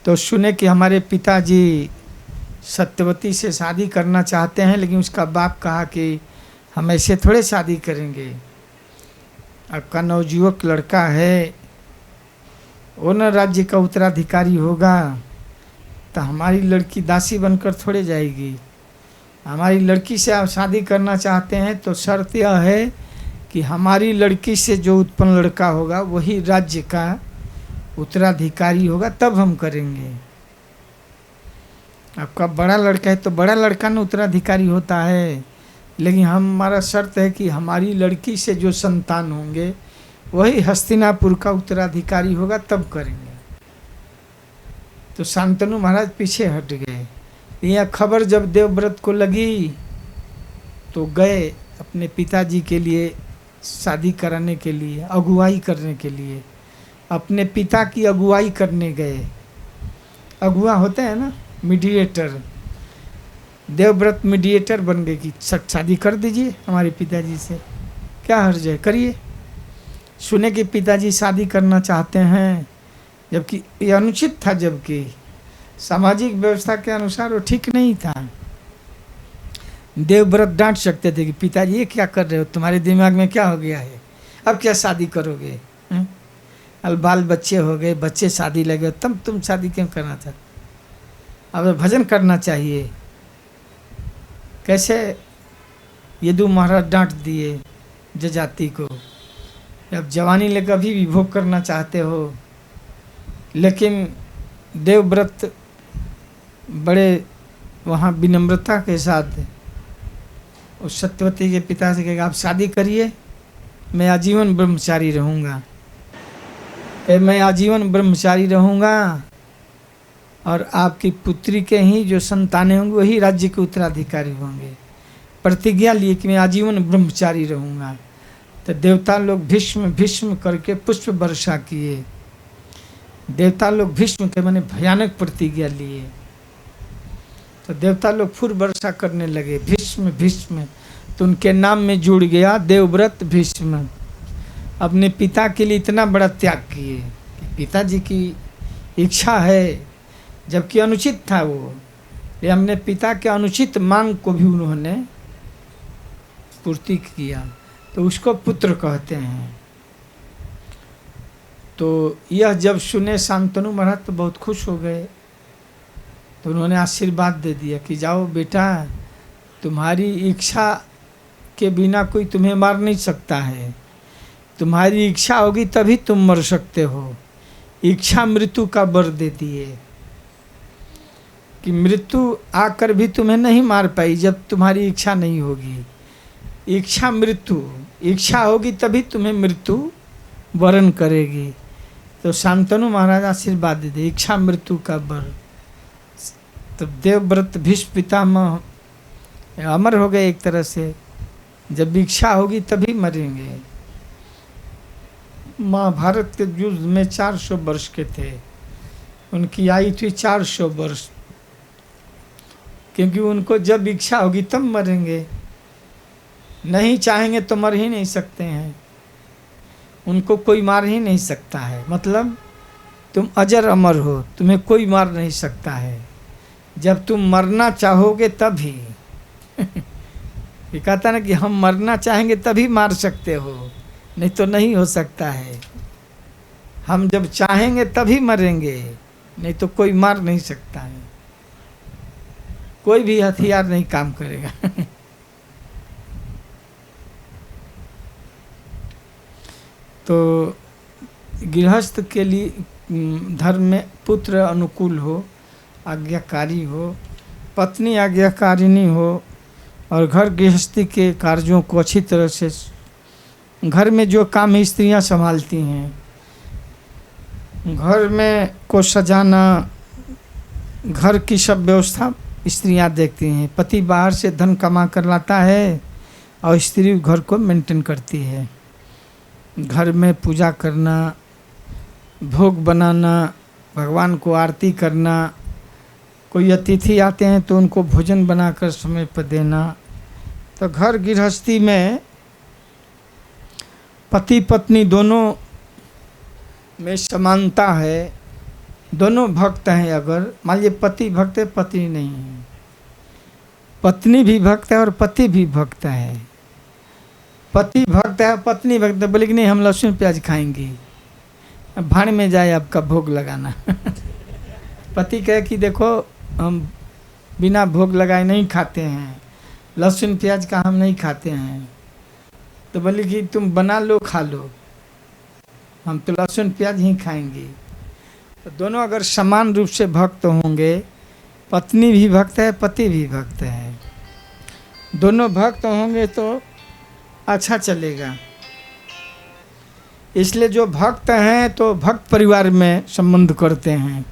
तो सुने कि हमारे पिताजी सत्यवती से शादी करना चाहते हैं, लेकिन उसका बाप कहा कि हम ऐसे थोड़े शादी करेंगे, आपका नवयुवक लड़का है, वो न राज्य का उत्तराधिकारी होगा, तो हमारी लड़की दासी बनकर थोड़े जाएगी। हमारी लड़की से आप शादी करना चाहते हैं तो शर्त यह है कि हमारी लड़की से जो उत्पन्न लड़का होगा वही राज्य का उत्तराधिकारी होगा, तब हम करेंगे। आपका बड़ा लड़का है तो बड़ा लड़का न उत्तराधिकारी होता है, लेकिन हमारा शर्त है कि हमारी लड़की से जो संतान होंगे वही हस्तिनापुर का उत्तराधिकारी होगा, तब करेंगे। तो शांतनु महाराज पीछे हट गए। यह खबर जब देवव्रत को लगी तो गए अपने पिताजी के लिए शादी कराने के लिए, अगुवाई करने के लिए, अपने पिता की अगुवाई करने गए। अगुआ होते हैं ना, मीडिएटर। देवव्रत मीडिएटर बन गए कि शादी कर दीजिए हमारे पिताजी से, क्या हर्ज है, करिए। सुने कि पिताजी शादी करना चाहते हैं, जबकि ये अनुचित था, जबकि सामाजिक व्यवस्था के अनुसार वो ठीक नहीं था। देवव्रत डांट सकते थे कि पिताजी ये क्या कर रहे हो, तुम्हारे दिमाग में क्या हो गया है, अब क्या शादी करोगे, अब बाल बच्चे हो गए, बच्चे शादी लगे, तब तुम शादी क्यों करना चाहते, अब भजन करना चाहिए। कैसे यदु महाराज डांट दिए जजाति को, अब जवानी लेकर अभी भी भोग करना चाहते हो। लेकिन देवव्रत बड़े वहाँ विनम्रता के साथ उस सत्यवती के पिता से कहेगा, आप शादी करिए, मैं आजीवन ब्रह्मचारी रहूँगा, मैं आजीवन ब्रह्मचारी रहूँगा, और आपकी पुत्री के ही जो संतानें होंगी वही राज्य के उत्तराधिकारी होंगे। प्रतिज्ञा लिए कि मैं आजीवन ब्रह्मचारी रहूँगा। तो देवता लोग भीष्म भीष्म करके पुष्प वर्षा किए। देवता लोग भीष्म के माने भयानक प्रतिज्ञा लिए, तो देवता लोग फूल वर्षा करने लगे, भीष्म भीष्म। तो उनके नाम में जुड़ गया देवव्रत भीष्म। अपने पिता के लिए इतना बड़ा त्याग किए कि पिताजी की इच्छा है, जबकि अनुचित था वो, ये हमने पिता के अनुचित मांग को भी उन्होंने पूर्ति किया, तो उसको पुत्र कहते हैं। तो यह जब सुने शांतनु महाराज तो बहुत खुश हो गए, तो उन्होंने आशीर्वाद दे दिया कि जाओ बेटा, तुम्हारी इच्छा के बिना कोई तुम्हें मार नहीं सकता है, तुम्हारी इच्छा होगी तभी तुम मर सकते हो। इच्छा मृत्यु का वर देती है कि मृत्यु आकर भी तुम्हें नहीं मार पाई जब तुम्हारी इच्छा नहीं होगी। इच्छा मृत्यु, इच्छा होगी तभी तुम्हें मृत्यु वरण करेगी। तो शांतनु महाराज आशीर्वाद दे दे, इच्छा मृत्यु का वर। तो देवव्रत भीष्म पितामह अमर हो गए एक तरह से, जब इच्छा होगी तभी मरेंगे। महाभारत के युद्ध में 400 वर्ष के थे, उनकी आयु थी 400 वर्ष, क्योंकि उनको जब इच्छा होगी तब मरेंगे, नहीं चाहेंगे तो मर ही नहीं सकते हैं, उनको कोई मार ही नहीं सकता है। मतलब तुम अजर अमर हो, तुम्हें कोई मार नहीं सकता है, जब तुम मरना चाहोगे तभी। ये कहता ना कि हम मरना चाहेंगे तभी मार सकते हो, नहीं तो नहीं हो सकता है। हम जब चाहेंगे तभी मरेंगे, नहीं तो कोई मार नहीं सकता है, कोई भी हथियार नहीं काम करेगा। तो गृहस्थ के लिए धर्म में पुत्र अनुकूल हो, आज्ञाकारी हो, पत्नी आज्ञाकारिणी हो, और घर गृहस्थी के कार्यों को अच्छी तरह से, घर में जो काम स्त्रियां संभालती हैं, घर में को सजाना, घर की सब व्यवस्था स्त्रियां देखती हैं। पति बाहर से धन कमा कर लाता है और स्त्री घर को मेंटेन करती है। घर में पूजा करना, भोग बनाना, भगवान को आरती करना, कोई अतिथि आते हैं तो उनको भोजन बनाकर समय पर देना। तो घर गृहस्थी में पति पत्नी दोनों में समानता है, दोनों भक्त हैं। अगर मान लीजिए पति भक्त है पत्नी नहीं है, पत्नी भी भक्त है और पति भी भक्त है। पति भक्त है, पत्नी भक्त है, बोले कि नहीं हम लहसुन प्याज खाएंगे, अब भाड़ में जाए आपका भोग लगाना। पति कहे कि देखो हम बिना भोग लगाए नहीं खाते हैं, लहसुन प्याज का हम नहीं खाते हैं। तो बोले कि तुम बना लो खा लो, हम तो लहसुन प्याज ही खाएंगे। तो दोनों अगर समान रूप से भक्त होंगे, पत्नी भी भक्त है पति भी भक्त है, दोनों भक्त होंगे तो अच्छा चलेगा। इसलिए जो भक्त हैं तो भक्त परिवार में संबंध करते हैं,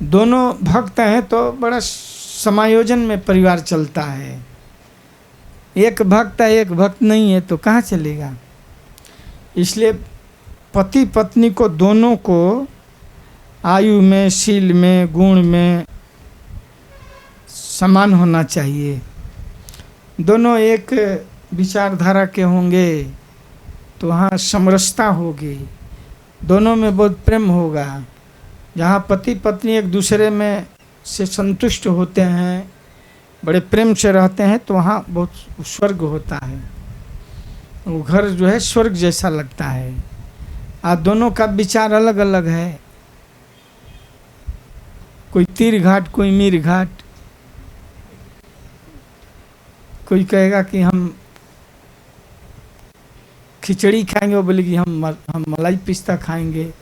दोनों भक्त हैं तो बड़ा समायोजन में परिवार चलता है। एक भक्त है एक भक्त नहीं है तो कहाँ चलेगा। इसलिए पति पत्नी को दोनों को आयु में, शील में, गुण में समान होना चाहिए। दोनों एक विचारधारा के होंगे तो वहाँ समरसता होगी, दोनों में बहुत प्रेम होगा। जहाँ पति पत्नी एक दूसरे में से संतुष्ट होते हैं, बड़े प्रेम से रहते हैं, तो वहाँ बहुत स्वर्ग होता है, वो घर जो है स्वर्ग जैसा लगता है। आज दोनों का विचार अलग अलग है, कोई तीर घाट कोई मीर घाट। कोई कहेगा कि हम खिचड़ी खाएंगे, वो बोले कि हम मलाई पिस्ता खाएंगे।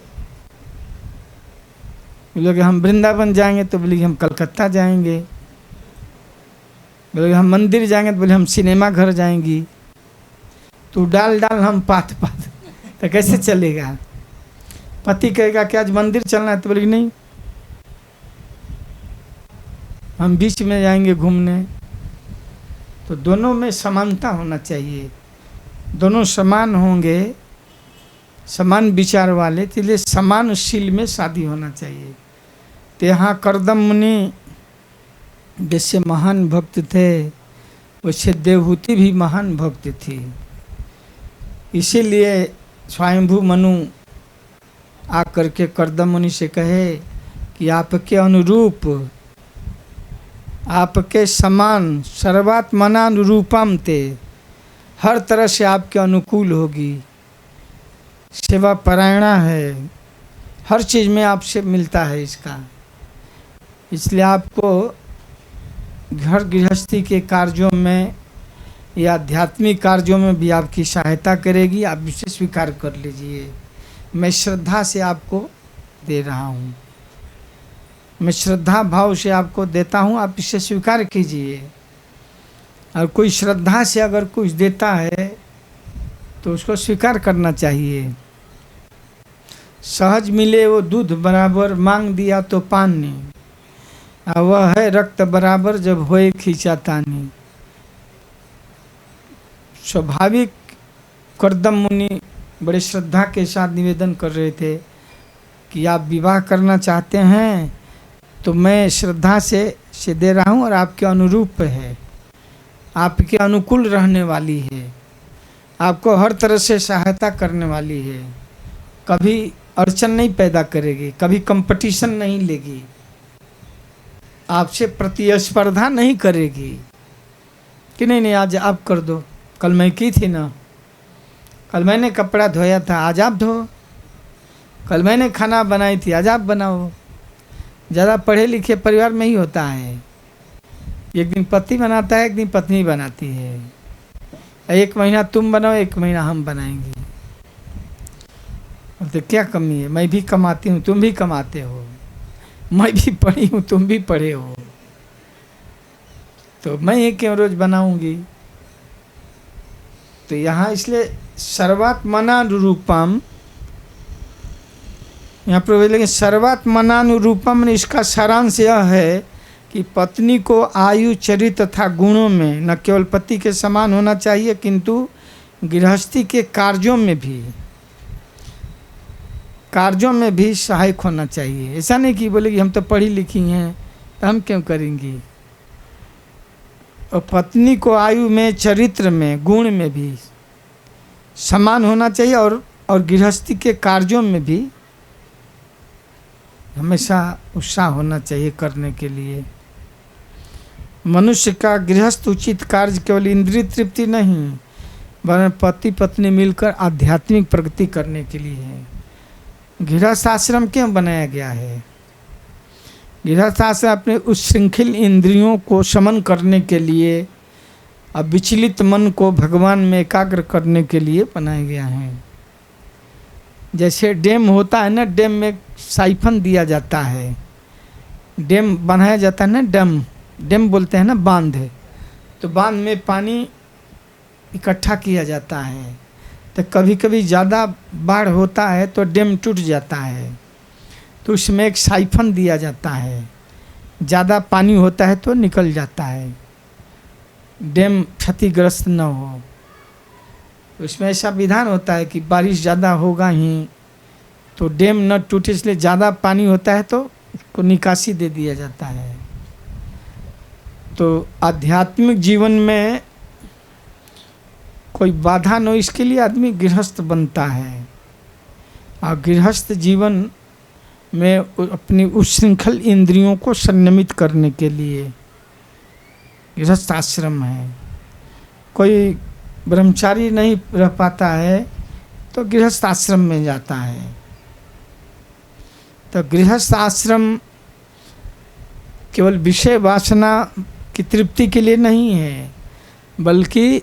बोले कि हम वृंदावन जाएंगे, तो बोले कि हम कलकत्ता जाएंगे। बोले हम मंदिर जाएंगे, तो बोले हम सिनेमा घर जाएंगी। तो डाल डाल हम पात पात, तो कैसे चलेगा। पति कहेगा कि आज मंदिर चलना है, तो बोले कि नहीं हम बीच में जाएंगे घूमने। तो दोनों में समानता होना चाहिए, दोनों समान होंगे, समान विचार वाले, तो इसलिए समान शील में शादी होना चाहिए। तो यहाँ करदम मुनि जैसे महान भक्त थे, वैसे देवहूति भी महान भक्त थी। इसीलिए स्वयंभू मनु आकर के करदम मुनि से कहे कि आपके अनुरूप, आपके समान, सर्वात्मनानुरूपम ते, हर तरह से आपके अनुकूल होगी, सेवा परायणा है, हर चीज़ में आपसे मिलता है इसका। इसलिए आपको घर गृहस्थी के कार्यों में या आध्यात्मिक कार्यों में भी आपकी सहायता करेगी। आप इसे स्वीकार कर लीजिए, मैं श्रद्धा से आपको दे रहा हूँ, मैं श्रद्धा भाव से आपको देता हूँ, आप इसे स्वीकार कीजिए। और कोई श्रद्धा से अगर कुछ देता है तो उसको स्वीकार करना चाहिए। सहज मिले वो दूध बराबर, मांग दिया तो पानी, और वह है रक्त बराबर जब होए खींचा तानी। स्वाभाविक करदम मुनि बड़े श्रद्धा के साथ निवेदन कर रहे थे कि आप विवाह करना चाहते हैं तो मैं श्रद्धा से दे रहा हूँ, और आपके अनुरूप है, आपके अनुकूल रहने वाली है, आपको हर तरह से सहायता करने वाली है, कभी अड़चन नहीं पैदा करेगी, कभी कंपटीशन नहीं लेगी, आपसे प्रतिस्पर्धा नहीं करेगी कि नहीं आज आप कर दो, कल मैं की थी ना, कल मैंने कपड़ा धोया था आज आप धो, कल मैंने खाना बनाई थी आज आप बनाओ। ज़्यादा पढ़े लिखे परिवार में ही होता है, एक दिन पति बनाता है एक दिन पत्नी बनाती है, एक महीना तुम बनाओ एक महीना हम बनाएंगे। तो क्या कमी है, मैं भी कमाती हूँ तुम भी कमाते हो, मैं भी पढ़ी हूँ तुम भी पढ़े हो, तो मैं ये क्यों रोज बनाऊंगी। तो यहाँ इसलिए सर्वात्मनानुरूपम, यहाँ पर लेकिन सर्वात्मनानुरूपम, इसका सारांश यह है कि पत्नी को आयु, चरित्र तथा गुणों में न केवल पति के समान होना चाहिए किंतु गृहस्थी के कार्यों में भी सहायक होना चाहिए। ऐसा नहीं कि बोले कि हम तो पढ़ी लिखी हैं तो हम क्यों करेंगी। और पत्नी को आयु में, चरित्र में, गुण में भी समान होना चाहिए, और गृहस्थी के कार्यों में भी हमेशा उत्साह होना चाहिए करने के लिए। मनुष्य का गृहस्थ उचित कार्य केवल इंद्रिय तृप्ति नहीं, वरन पति पत्नी मिलकर आध्यात्मिक प्रगति करने के लिए है। गृहस्थ आश्रम क्यों बनाया गया है? गृहस्थ आश्रम अपने उच्छृंखल इंद्रियों को शमन करने के लिए और विचलित मन को भगवान में एकाग्र करने के लिए बनाया गया है। जैसे डैम होता है ना, डैम में साइफन दिया जाता है, डैम बनाया जाता है ना, डैम बोलते हैं ना बांध है, तो बांध में पानी इकट्ठा किया जाता है। तो कभी कभी ज़्यादा बाढ़ होता है तो डैम टूट जाता है, तो उसमें एक साइफन दिया जाता है, ज़्यादा पानी होता है तो निकल जाता है, डैम क्षतिग्रस्त न हो। उसमें ऐसा विधान होता है कि बारिश ज़्यादा होगा ही तो डैम न टूटे, इसलिए ज़्यादा पानी होता है तो उसको निकासी दे दिया जाता है। तो आध्यात्मिक जीवन में कोई बाधा न हो, इसके लिए आदमी गृहस्थ बनता है। और गृहस्थ जीवन में अपनी उच्छृंखल इंद्रियों को संयमित करने के लिए गृहस्थ आश्रम है। कोई ब्रह्मचारी नहीं रह पाता है तो गृहस्थ आश्रम में जाता है। तो गृहस्थ आश्रम केवल विषय वासना की तृप्ति के लिए नहीं है, बल्कि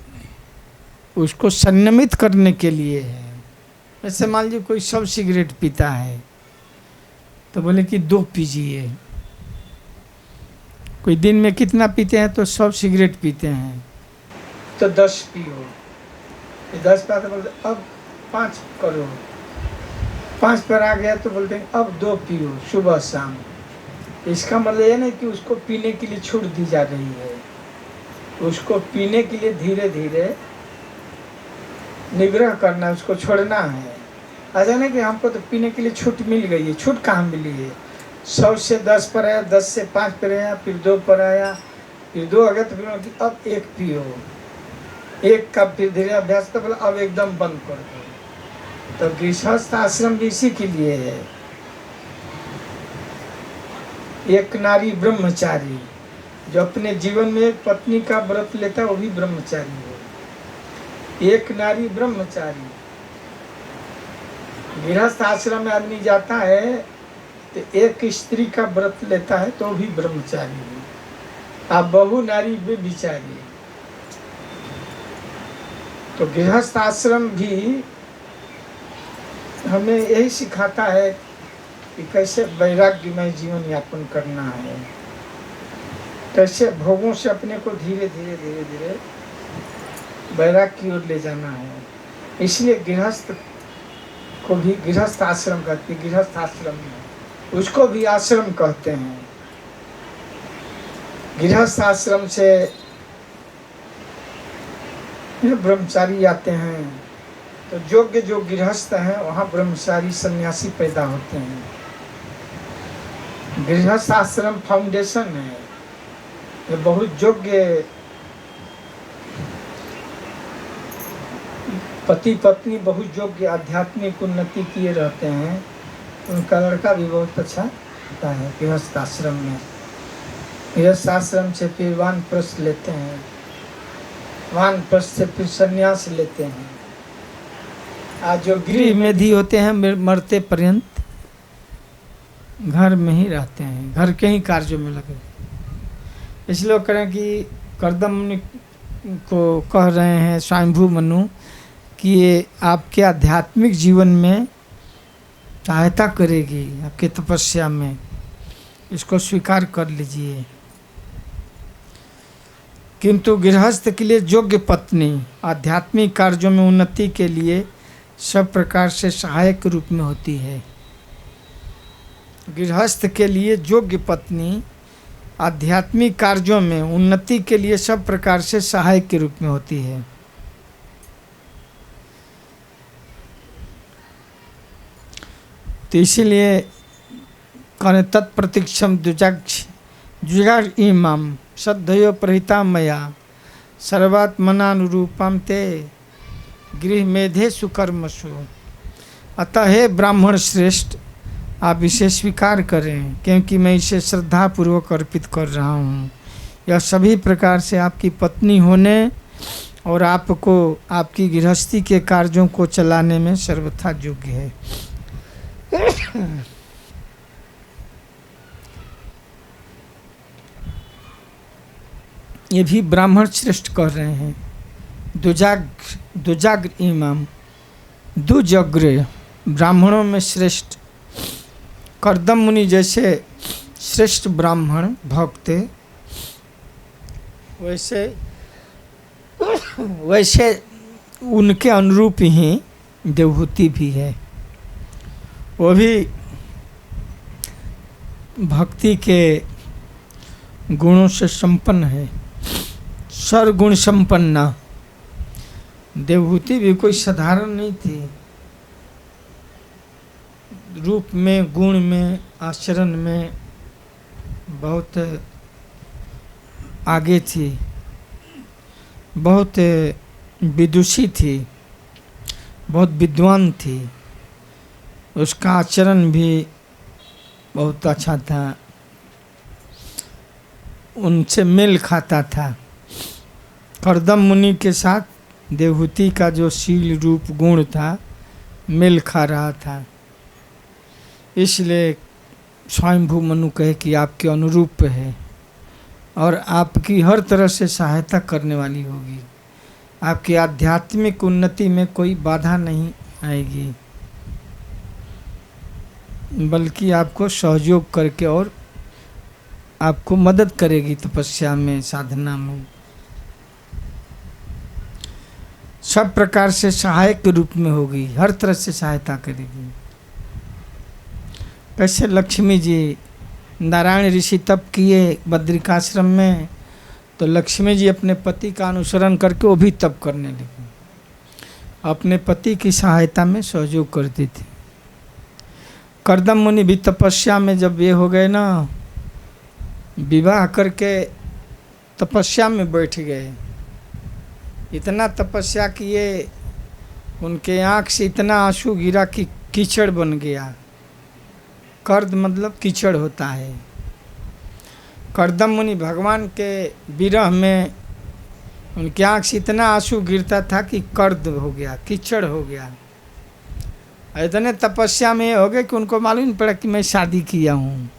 उसको संयमित करने के लिए है। जैसे मान लीजिए कोई सब सिगरेट पीता है तो बोले कि 2 पीजिए। कोई दिन में कितना पीते हैं तो सब सिगरेट पीते हैं तो 10 पियो, 10 का तो बोलते अब 5 करो, 5 पर आ गया तो बोलते हैं अब 2 पियो सुबह शाम। इसका मतलब ये नहीं कि उसको पीने के लिए छूट दी जा रही है, उसको पीने के लिए धीरे धीरे निग्रह करना, उसको छोड़ना है। ऐसा नहीं कि हमको तो पीने के लिए छूट मिल गई है। छूट कहाँ मिली है? 100 से 10 पर आया, 10 से 5 पर आया, फिर 2 पर आया, फिर 2 आ गया तो फिर अब 1 पियो, 1 का फिर धीरे अभ्यास कर बोला अब एकदम बंद कर दो। तो गृहस्थ आश्रम भी इसी के लिए है। एक नारी ब्रह्मचारी जो अपने जीवन में एक पत्नी का व्रत लेता है वो भी ब्रह्मचारी है। एक नारी ब्रह्मचारी, गृहस्थ आश्रम में आदमी जाता है तो एक स्त्री का व्रत लेता है तो भी ब्रह्मचारी है। अब बहु नारी व्यभिचारी। तो गृहस्थ आश्रम भी हमें यही सिखाता है कि कैसे वैराग्यमय जीवन यापन करना है, कैसे भोगों से अपने को धीरे धीरे धीरे धीरे वैराग्य की ओर ले जाना है। इसलिए गृहस्थ को भी गृहस्थ आश्रम कहते हैं। गृहस्थ आश्रम में उसको भी आश्रम कहते हैं। गृहस्थ आश्रम से ब्रह्मचारी आते हैं तो योग्य जो गृहस्थ हैं वहाँ ब्रह्मचारी सन्यासी पैदा होते हैं। गृहस्थ आश्रम फाउंडेशन है, ये बहुत योग्य पति पत्नी बहुत योग्य आध्यात्मिक उन्नति किए रहते हैं। उनका लड़का भी बहुत अच्छा होता है गृहस्थ आश्रम में। गृहस्थ आश्रम से फिर वानप्रस्थ लेते हैं, वानप्रस्थ से फिर संन्यास लेते हैं। आज जो गृह मेधी होते हैं मरते पर्यंत घर में ही रहते हैं, घर के ही कार्यों में लगे। इसलिए करें कि कर्दम को कह रहे हैं स्वयंभू मनु कि ये आपके आध्यात्मिक जीवन में सहायता करेगी, आपके तपस्या में, इसको स्वीकार कर लीजिए। किंतु गृहस्थ के लिए योग्य पत्नी आध्यात्मिक कार्यों में उन्नति के लिए सब प्रकार से सहायक रूप में होती है। गृहस्थ के लिए योग्य पत्नी आध्यात्मिक कार्यों में उन्नति के लिए सब प्रकार से सहायक के रूप में होती है। तो इसीलिए करें तत्प्रतीक्षम द्विजाक्ष इमाम श्रद्धयो प्रहिता मया सर्वात्मनानुरूपम ते गृह मेधे सुकर्मसु। अतः हे ब्राह्मण श्रेष्ठ, आप इसे स्वीकार करें क्योंकि मैं इसे श्रद्धापूर्वक अर्पित कर रहा हूँ। यह सभी प्रकार से आपकी पत्नी होने और आपको आपकी गृहस्थी के कार्यों को चलाने में सर्वथा योग्य है। ये भी ब्राह्मण श्रेष्ठ कर रहे हैं। दुजाग्र इमाम, दुजग्र ब्राह्मणों में श्रेष्ठ कर्दम मुनि जैसे श्रेष्ठ ब्राह्मण भक्त, वैसे उनके अनुरूप ही देवहूति भी है। वो भी भक्ति के गुणों से संपन्न है, सर्वगुण संपन्ना। देवहूति भी कोई साधारण नहीं थी, रूप में, गुण में, आचरण में बहुत आगे थी, बहुत विदुषी थी, बहुत विद्वान थी। उसका आचरण भी बहुत अच्छा था, उनसे मेल खाता था। कर्दम मुनि के साथ देवहूति का जो शील रूप गुण था मेल खा रहा था, इसलिए स्वयंभू मनु कहे कि आपके अनुरूप है और आपकी हर तरह से सहायता करने वाली होगी। आपकी आध्यात्मिक उन्नति में कोई बाधा नहीं आएगी, बल्कि आपको सहयोग करके और आपको मदद करेगी तपस्या में, साधना में, सब प्रकार से सहायक के रूप में होगी, हर तरह से सहायता करेगी। कैसे लक्ष्मी जी, नारायण ऋषि तप किए बद्रिकाश्रम में, तो लक्ष्मी जी अपने पति का अनुसरण करके वो भी तप करने लगी, अपने पति की सहायता में सहयोग करती थी। कर्दम मुनि भी तपस्या में जब ये हो गए ना, विवाह करके तपस्या में बैठ गए, इतना तपस्या किए, उनके आँख से इतना आंसू गिरा कि कीचड़ बन गया। कर्द मतलब कीचड़ होता है। कर्दम मुनि भगवान के विरह में उनकी आँख से इतना आंसू गिरता था कि कर्द हो गया, कीचड़ हो गया। इतने तपस्या में हो गए कि उनको मालूम नहीं पड़ा कि मैं शादी किया हूँ।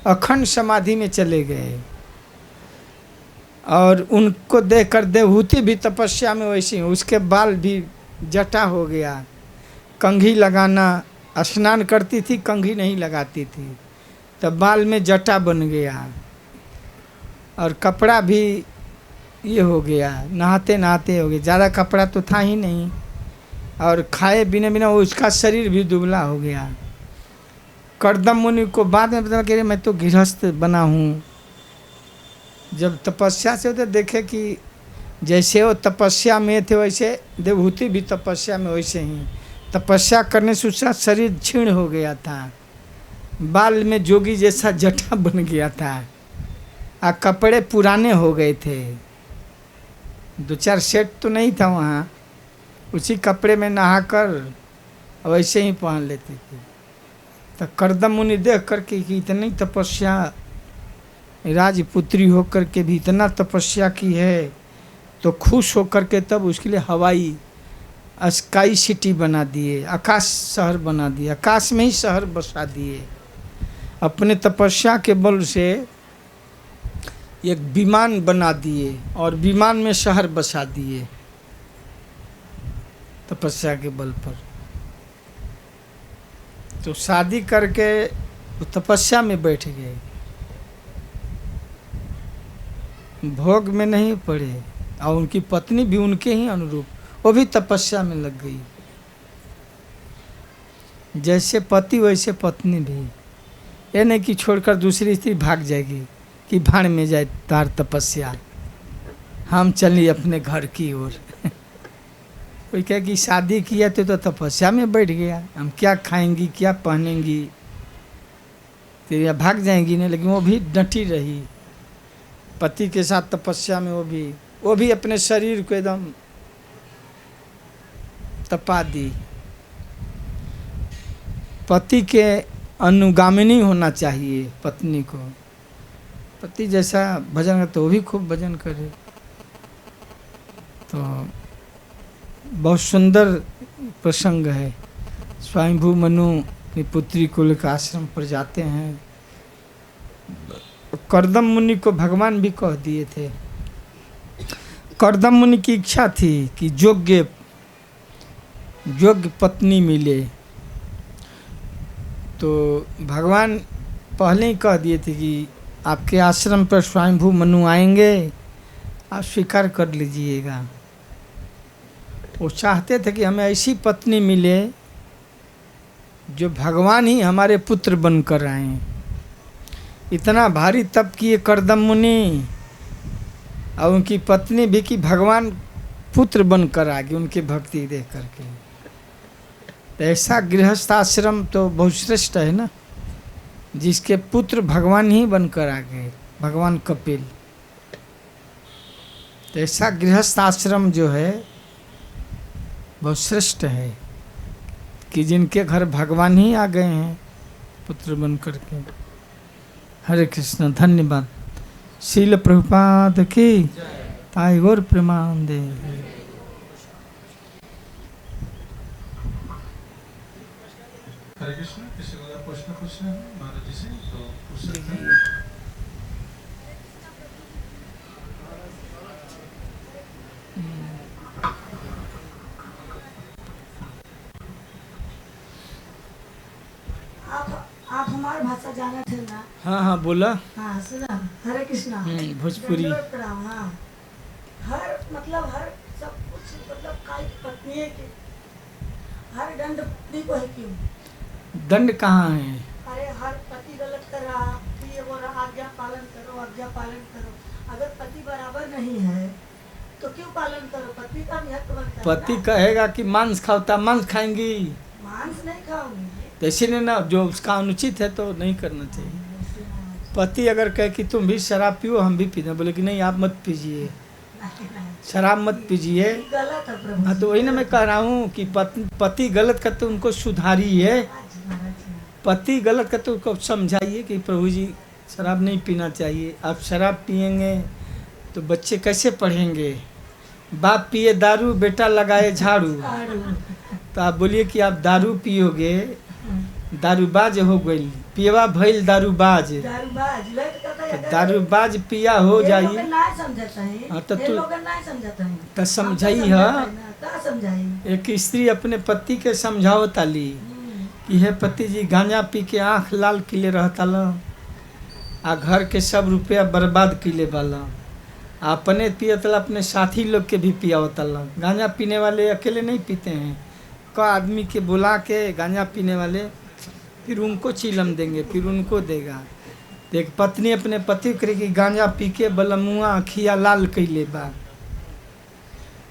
अखंड समाधि में चले गए और उनको देखकर देवहूति भी तपस्या में वैसी ही, उसके बाल भी जटा हो गया। कंघी लगाना, स्नान करती थी कंघी नहीं लगाती थी, तब बाल में जटा बन गया और कपड़ा भी ये हो गया, नहाते नहाते हो गया। ज़्यादा कपड़ा तो था ही नहीं और खाए बिना बिना उसका शरीर भी दुबला हो गया। कर्दम मुनि को बाद में पता कि मैं तो गृहस्थ बना हूँ। जब तपस्या से होते देखे कि जैसे वो तपस्या में थे वैसे देवहूति भी तपस्या में वैसे ही तपस्या करने से उसका शरीर क्षीण हो गया था, बाल में जोगी जैसा जटा बन गया था और कपड़े पुराने हो गए थे। 2-4 सेट तो नहीं था वहाँ, उसी कपड़े में नहाकर वैसे ही पहन लेते थे। तो कर्दम मुनि देख करके कि इतनी तपस्या, राजपुत्री होकर के भी इतना तपस्या की है, तो खुश होकर के तब उसके लिए हवाई स्काई सिटी बना दिए, आकाश शहर बना दिए, आकाश में ही शहर बसा दिए। अपने तपस्या के बल से एक विमान बना दिए और विमान में शहर बसा दिए तपस्या के बल पर। तो शादी करके वो तपस्या में बैठ गए, भोग में नहीं पड़े और उनकी पत्नी भी उनके ही अनुरूप, वो भी तपस्या में लग गई। जैसे पति वैसे पत्नी भी, ये नहीं कि छोड़कर दूसरी स्त्री भाग जाएगी कि भाड़ में जाए तार तपस्या, हम चलिए अपने घर की ओर। कोई कहे कि शादी किया तो तपस्या में बैठ गया, हम क्या खाएंगी क्या पहनेंगी, तो भाग जाएंगी नहीं, लेकिन वो भी डटी रही पति के साथ तपस्या में। वो भी अपने शरीर को एकदम तपा दी। पति के अनुगामिनी होना चाहिए पत्नी को, पति जैसा भजन करे तो वो भी खूब भजन करे। तो बहुत सुंदर प्रसंग है। स्वयंभू मनु अपनी पुत्री को लेकर आश्रम पर जाते हैं। कर्दम मुनि को भगवान भी कह दिए थे। कर्दम मुनि की इच्छा थी कि योग्य पत्नी मिले, तो भगवान पहले ही कह दिए थे कि आपके आश्रम पर स्वयंभू मनु आएंगे, आप स्वीकार कर लीजिएगा। वो चाहते थे कि हमें ऐसी पत्नी मिले जो भगवान ही हमारे पुत्र बनकर आए। इतना भारी तप किए कर्दम मुनि और उनकी पत्नी भी कि भगवान पुत्र बनकर आ गए उनकी भक्ति देख करके। तो ऐसा गृहस्थ आश्रम तो बहुत श्रेष्ठ है ना, जिसके पुत्र भगवान ही बनकर आ गए, भगवान कपिल। तो ऐसा गृहस्थ आश्रम जो है बहुत श्रेष्ठ है कि जिनके घर भगवान ही आ गए हैं पुत्र बन करके। हरे कृष्ण, धन्यवाद। शील प्रभुपाद की ताई गौर प्रेमानंदे। हरे कृष्ण। किसी को अगर प्रश्न पूछना है महाराज जी से तो पूछ सकते हैं। आप हमारी भाषा जाना थे ना? हाँ हाँ बोला। हाँ सुना। हरे कृष्णा। भोजपुरी। प्रणाम। हाँ, हर सब कुछ मतलब काई पत्नी है कि हर दंड पत्नी को है क्यों? दंड कहाँ है? अरे हर पति गलत कर रहा कि ये बोल रहा आज्ञा पालन करो, आज्ञा पालन करो। अगर पति बराबर नहीं है तो क्यों पालन करो? पति का भी हक बनता है। पति कहेगा कि मांस खाओ, मांस खाएंगी। मांस नहीं खाऊंगी तो इसीलिए ना, जो उसका अनुचित है तो नहीं करना चाहिए। पति अगर कहे कि तुम भी शराब पियो, हम भी पीते, बोले कि नहीं आप मत पीजिए, शराब मत पीजिए। गलत है प्रभु। हाँ, तो वही ना मैं कह रहा हूँ कि पति गलत करते उनको सुधारिए। पति गलत करते उनको समझाइए कि प्रभु जी शराब नहीं पीना चाहिए। आप शराब पिएंगे तो बच्चे कैसे पढ़ेंगे? बाप पिए दारू, बेटा लगाए झाड़ू। तो आप बोलिए कि आप दारू पियोगे, दारूबाज हो गई, पियवा भइल दारूबाज। दारूबाज पिया हो जाई। हाँ तो समझाई है। एक स्त्री अपने पति के समझाओ ताली कि हे पति जी गांजा पी के आँख लाल किले रहता ला, आ घर के सब रुपया बर्बाद किले वाला, अपने पियतला अपने साथी लोग के भी पियावतला। गांजा पीने वाले अकेले नहीं पीते हैं, का आदमी के बुला के गांजा पीने वाले फिर उनको चिलम देंगे, फिर उनको देगा। देख पत्नी अपने पति करेगी गांजा पी के बलमुआ अखिया लाल कैले बा,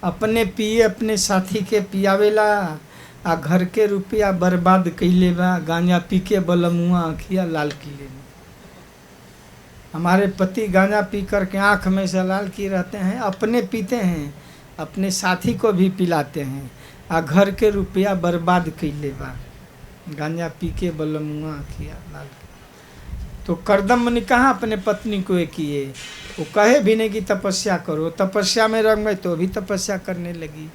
अपने पिए अपने साथी के पियावेला, आ घर के रुपया बर्बाद कैले बा, गांजा पी के बलमुआ अखिया लाल कैले बा। हमारे पति गांजा पी कर के आँख में से लाल किए रहते हैं, अपने पीते हैं, अपने साथी को भी पिलाते हैं, आ घर के रुपया बर्बाद कैले बा, गांजा पी के बलमुआ किया लाल। तो कर्दम मुनि कहाँ अपने पत्नी को किए? वो कहे भी नहीं कि तपस्या करो, तपस्या में रंग में तो भी तपस्या करने लगी।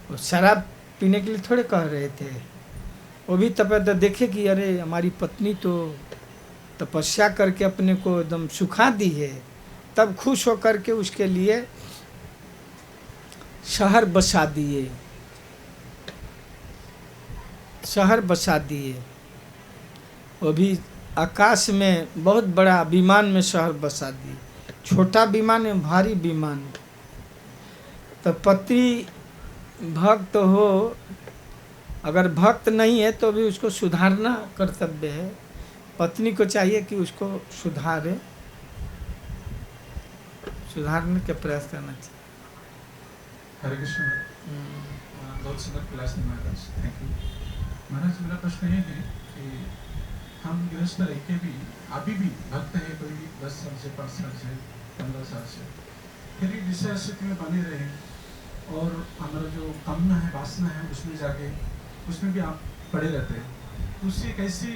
वो शराब पीने के लिए थोड़े कह रहे थे, वो भी तपस्या देखे कि अरे हमारी पत्नी तो तपस्या करके अपने को एकदम सुखा दी है। तब खुश होकर के उसके लिए शहर बसा दिए, शहर बसा दिए। वो भी आकाश में बहुत बड़ा विमान में शहर बसा दिए। छोटा विमान है, भारी विमान। तो पति भक्त हो, अगर भक्त नहीं है तो भी उसको सुधारना कर्तव्य है। पत्नी को चाहिए कि उसको सुधारे, सुधारने का प्रयास करना चाहिए। हरे कृष्ण। बहुत सुंदर क्लास है महाराज, थैंक यू महाराज। मेरा प्रश्न ये है कि हम गृहस्थ रह के भी अभी भी भक्त है, कोई भी 10 साल से 5 साल से 15 साल से, फिर भी जिस स्थिति में बने रहे और हमारा जो कामना है, वासना है, उसमें जाके उसमें भी आप पड़े रहते हैं, तो उससे कैसे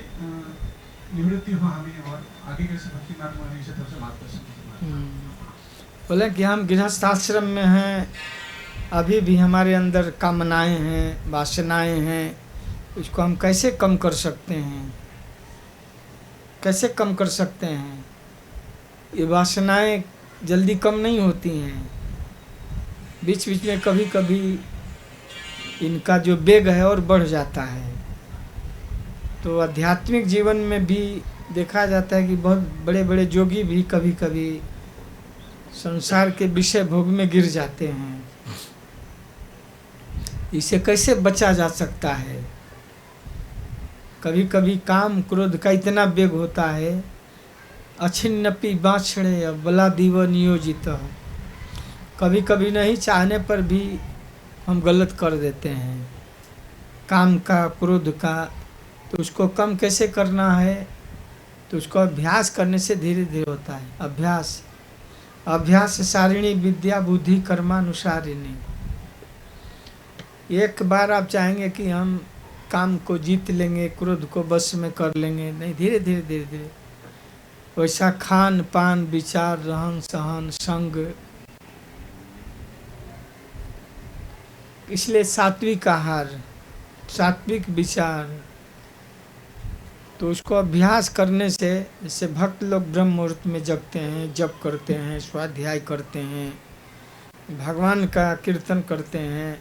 निवृत्ति हो हमें और आगे कैसे भक्ति मार्ग में हमें तरफ से मार्गदर्शन। बोले कि हम गृहस्थ आश्रम में हैं, अभी भी हमारे अंदर कामनाएं हैं, वासनाएं हैं, उसको हम कैसे कम कर सकते हैं, कैसे कम कर सकते हैं? ये वासनाएं जल्दी कम नहीं होती हैं, बीच बीच में कभी कभी इनका जो वेग है और बढ़ जाता है। तो आध्यात्मिक जीवन में भी देखा जाता है कि बहुत बड़े बड़े योगी भी कभी कभी संसार के विषय भोग में गिर जाते हैं। इसे कैसे बचा जा सकता है? कभी कभी काम क्रोध का इतना वेग होता है, अछिन्नपि बाछड़े बला दीव नियोजित, कभी कभी नहीं चाहने पर भी हम गलत कर देते हैं काम का क्रोध का। तो उसको कम कैसे करना है? तो उसको अभ्यास करने से धीरे धीरे होता है। अभ्यास अभ्यास सारिणी विद्या बुद्धि कर्मानुसारिणी। एक बार आप चाहेंगे कि हम काम को जीत लेंगे, क्रोध को बस में कर लेंगे, नहीं, धीरे धीरे धीरे धीरे वैसा खान पान विचार रहन सहन संग। इसलिए सात्विक आहार, सात्विक विचार, तो उसको अभ्यास करने से, जैसे भक्त लोग ब्रह्म मुहूर्त में जगते हैं, जप करते हैं, स्वाध्याय करते हैं, भगवान का कीर्तन करते हैं,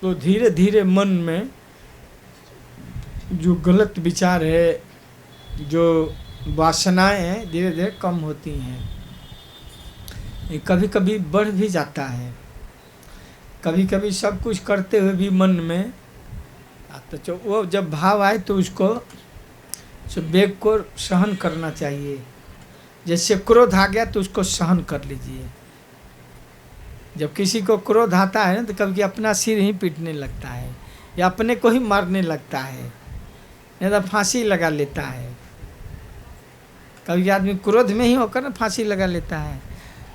तो धीरे धीरे मन में जो गलत विचार है, जो वासनाएं हैं, धीरे धीरे कम होती हैं। ये कभी कभी बढ़ भी जाता है, कभी कभी सब कुछ करते हुए भी मन में तो वो जब भाव आए तो उसको वेग को सहन करना चाहिए। जैसे क्रोध आ गया तो उसको सहन कर लीजिए। जब किसी को क्रोध आता है ना तो कभी अपना सिर ही पीटने लगता है या अपने को ही मारने लगता है या तो फांसी लगा लेता है। कभी आदमी क्रोध में ही होकर ना फांसी लगा लेता है,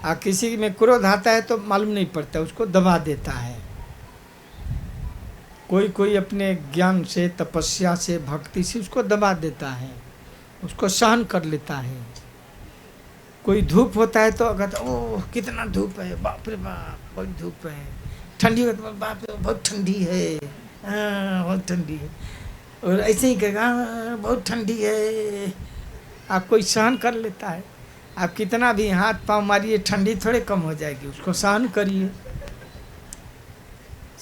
और किसी में क्रोध आता है तो मालूम नहीं पड़ता, उसको दबा देता है। कोई कोई अपने ज्ञान से, तपस्या से, भक्ति से उसको दबा देता है, उसको सहन कर लेता है। कोई धूप होता है तो कहता ओह कितना धूप है, बाप रे बाप बहुत धूप है। ठंडी होती है, बाप रे बहुत ठंडी है, बहुत ठंडी है। और ऐसे ही कहेगा बहुत ठंडी है। आप कोई सहन कर लेता है, आप कितना भी हाथ पाँव मारिए ठंडी थोड़े कम हो जाएगी, उसको सहन करिए।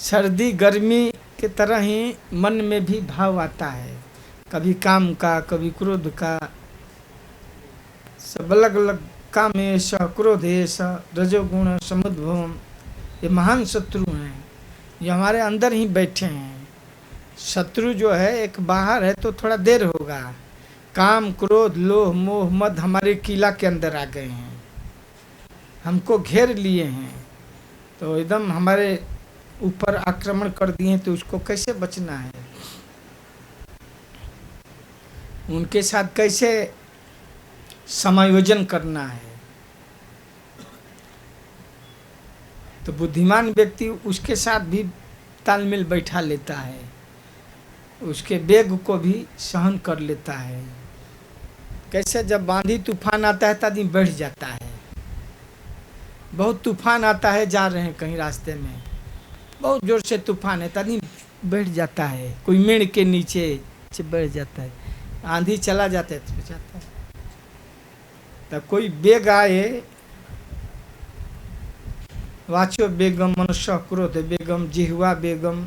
सर्दी गर्मी के तरह ही मन में भी भाव आता है, कभी काम का, कभी क्रोध का, सब अलग अलग। कामेश क्रोधेश रजोगुण समुद्भवम, ये महान शत्रु हैं, ये हमारे अंदर ही बैठे हैं। शत्रु जो है एक बाहर है तो थोड़ा देर होगा, काम क्रोध लोभ मोह मद हमारे किला के अंदर आ गए हैं, हमको घेर लिए हैं, तो एकदम हमारे ऊपर आक्रमण कर दिए हैं। तो उसको कैसे बचना है, उनके साथ कैसे समायोजन करना है? तो बुद्धिमान व्यक्ति उसके साथ भी तालमेल बैठा लेता है, उसके वेग को भी सहन कर लेता है। कैसे? जब आंधी तूफान आता है तो आदमी बैठ जाता है। बहुत तूफान आता है, जा रहे हैं कहीं रास्ते में, बहुत जोर से तूफान है तो आदमी बैठ जाता है, कोई मेड़ के नीचे से बैठ जाता है। आंधी चला जाता है तो जाता है। तब कोई वेग आए, वाचो बेगम मनुष्य क्रोध बेगम जिह्वा बेगम,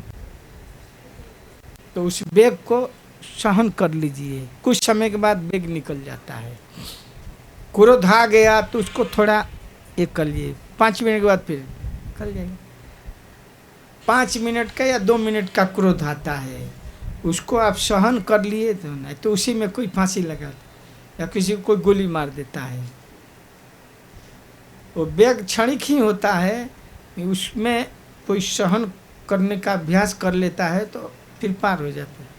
तो उस वेग को सहन कर लीजिए। कुछ समय के बाद वेग निकल जाता है। क्रोध आ गया तो उसको थोड़ा एक कर लिए, 5 मिनट के बाद फिर कर जाएगा। 5 मिनट का या 2 मिनट का क्रोध आता है, उसको आप सहन कर लिए तो नहीं तो उसी में कोई फांसी लगा या किसी को कोई गोली मार देता है। वो वेग क्षणिक ही होता है, उसमें कोई सहन करने का अभ्यास कर लेता है तो फिर पार हो जाता है।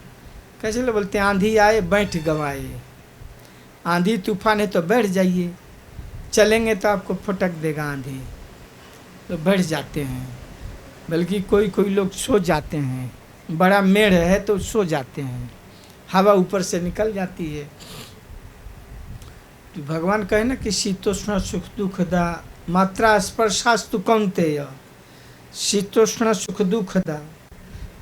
कैसे लोग बोलते हैं आंधी आए बैठ गवाए, आंधी तूफान है तो बैठ जाइए, चलेंगे तो आपको फटक देगा आंधी, तो बैठ जाते हैं। बल्कि कोई कोई लोग सो जाते हैं, बड़ा मेढ़ है तो सो जाते हैं, हवा ऊपर से निकल जाती है। तो भगवान कहे ना कि शीतोष्ण सुख दुखदा मात्रा स्पर्शास्तु कौन्तेय, शीतोष्ण सुख दुखदा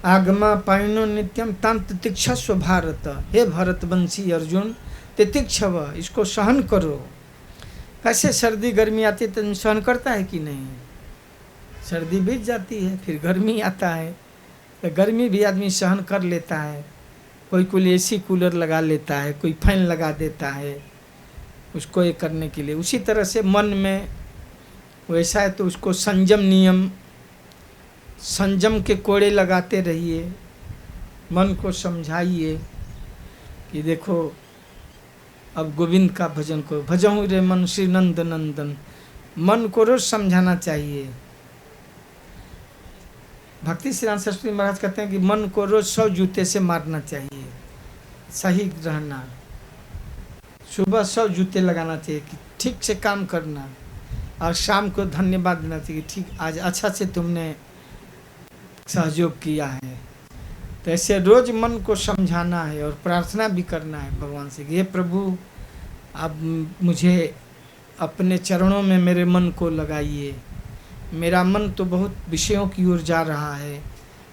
आगमा पायनो नित्यम तां तितिक्षस्व भारत। हे भरतवंशी अर्जुन, तितिक्षव, इसको सहन करो। कैसे सर्दी गर्मी आती है तो सहन करता है कि नहीं? सर्दी बीत जाती है, फिर गर्मी आता है, तो गर्मी भी आदमी सहन कर लेता है। कोई एसी कूलर लगा लेता है, कोई फैन लगा देता है उसको ये करने के लिए। उसी तरह से मन में वैसा है तो उसको संयम नियम, संयम के कोड़े लगाते रहिए, मन को समझाइए कि देखो अब गोविंद का भजन करो। भजहूँ रे मन श्री नंद नंदन, मन को रोज समझाना चाहिए। भक्ति श्री राम सरस्वती महाराज कहते हैं कि मन को रोज 100 जूते से मारना चाहिए, सही रहना। सुबह 100 जूते लगाना चाहिए कि ठीक से काम करना, और शाम को धन्यवाद देना चाहिए, ठीक आज अच्छा से तुमने सहयोग किया है। तो ऐसे रोज मन को समझाना है और प्रार्थना भी करना है भगवान से कि हे प्रभु, अब मुझे अपने चरणों में मेरे मन को लगाइए। मेरा मन तो बहुत विषयों की ओर जा रहा है।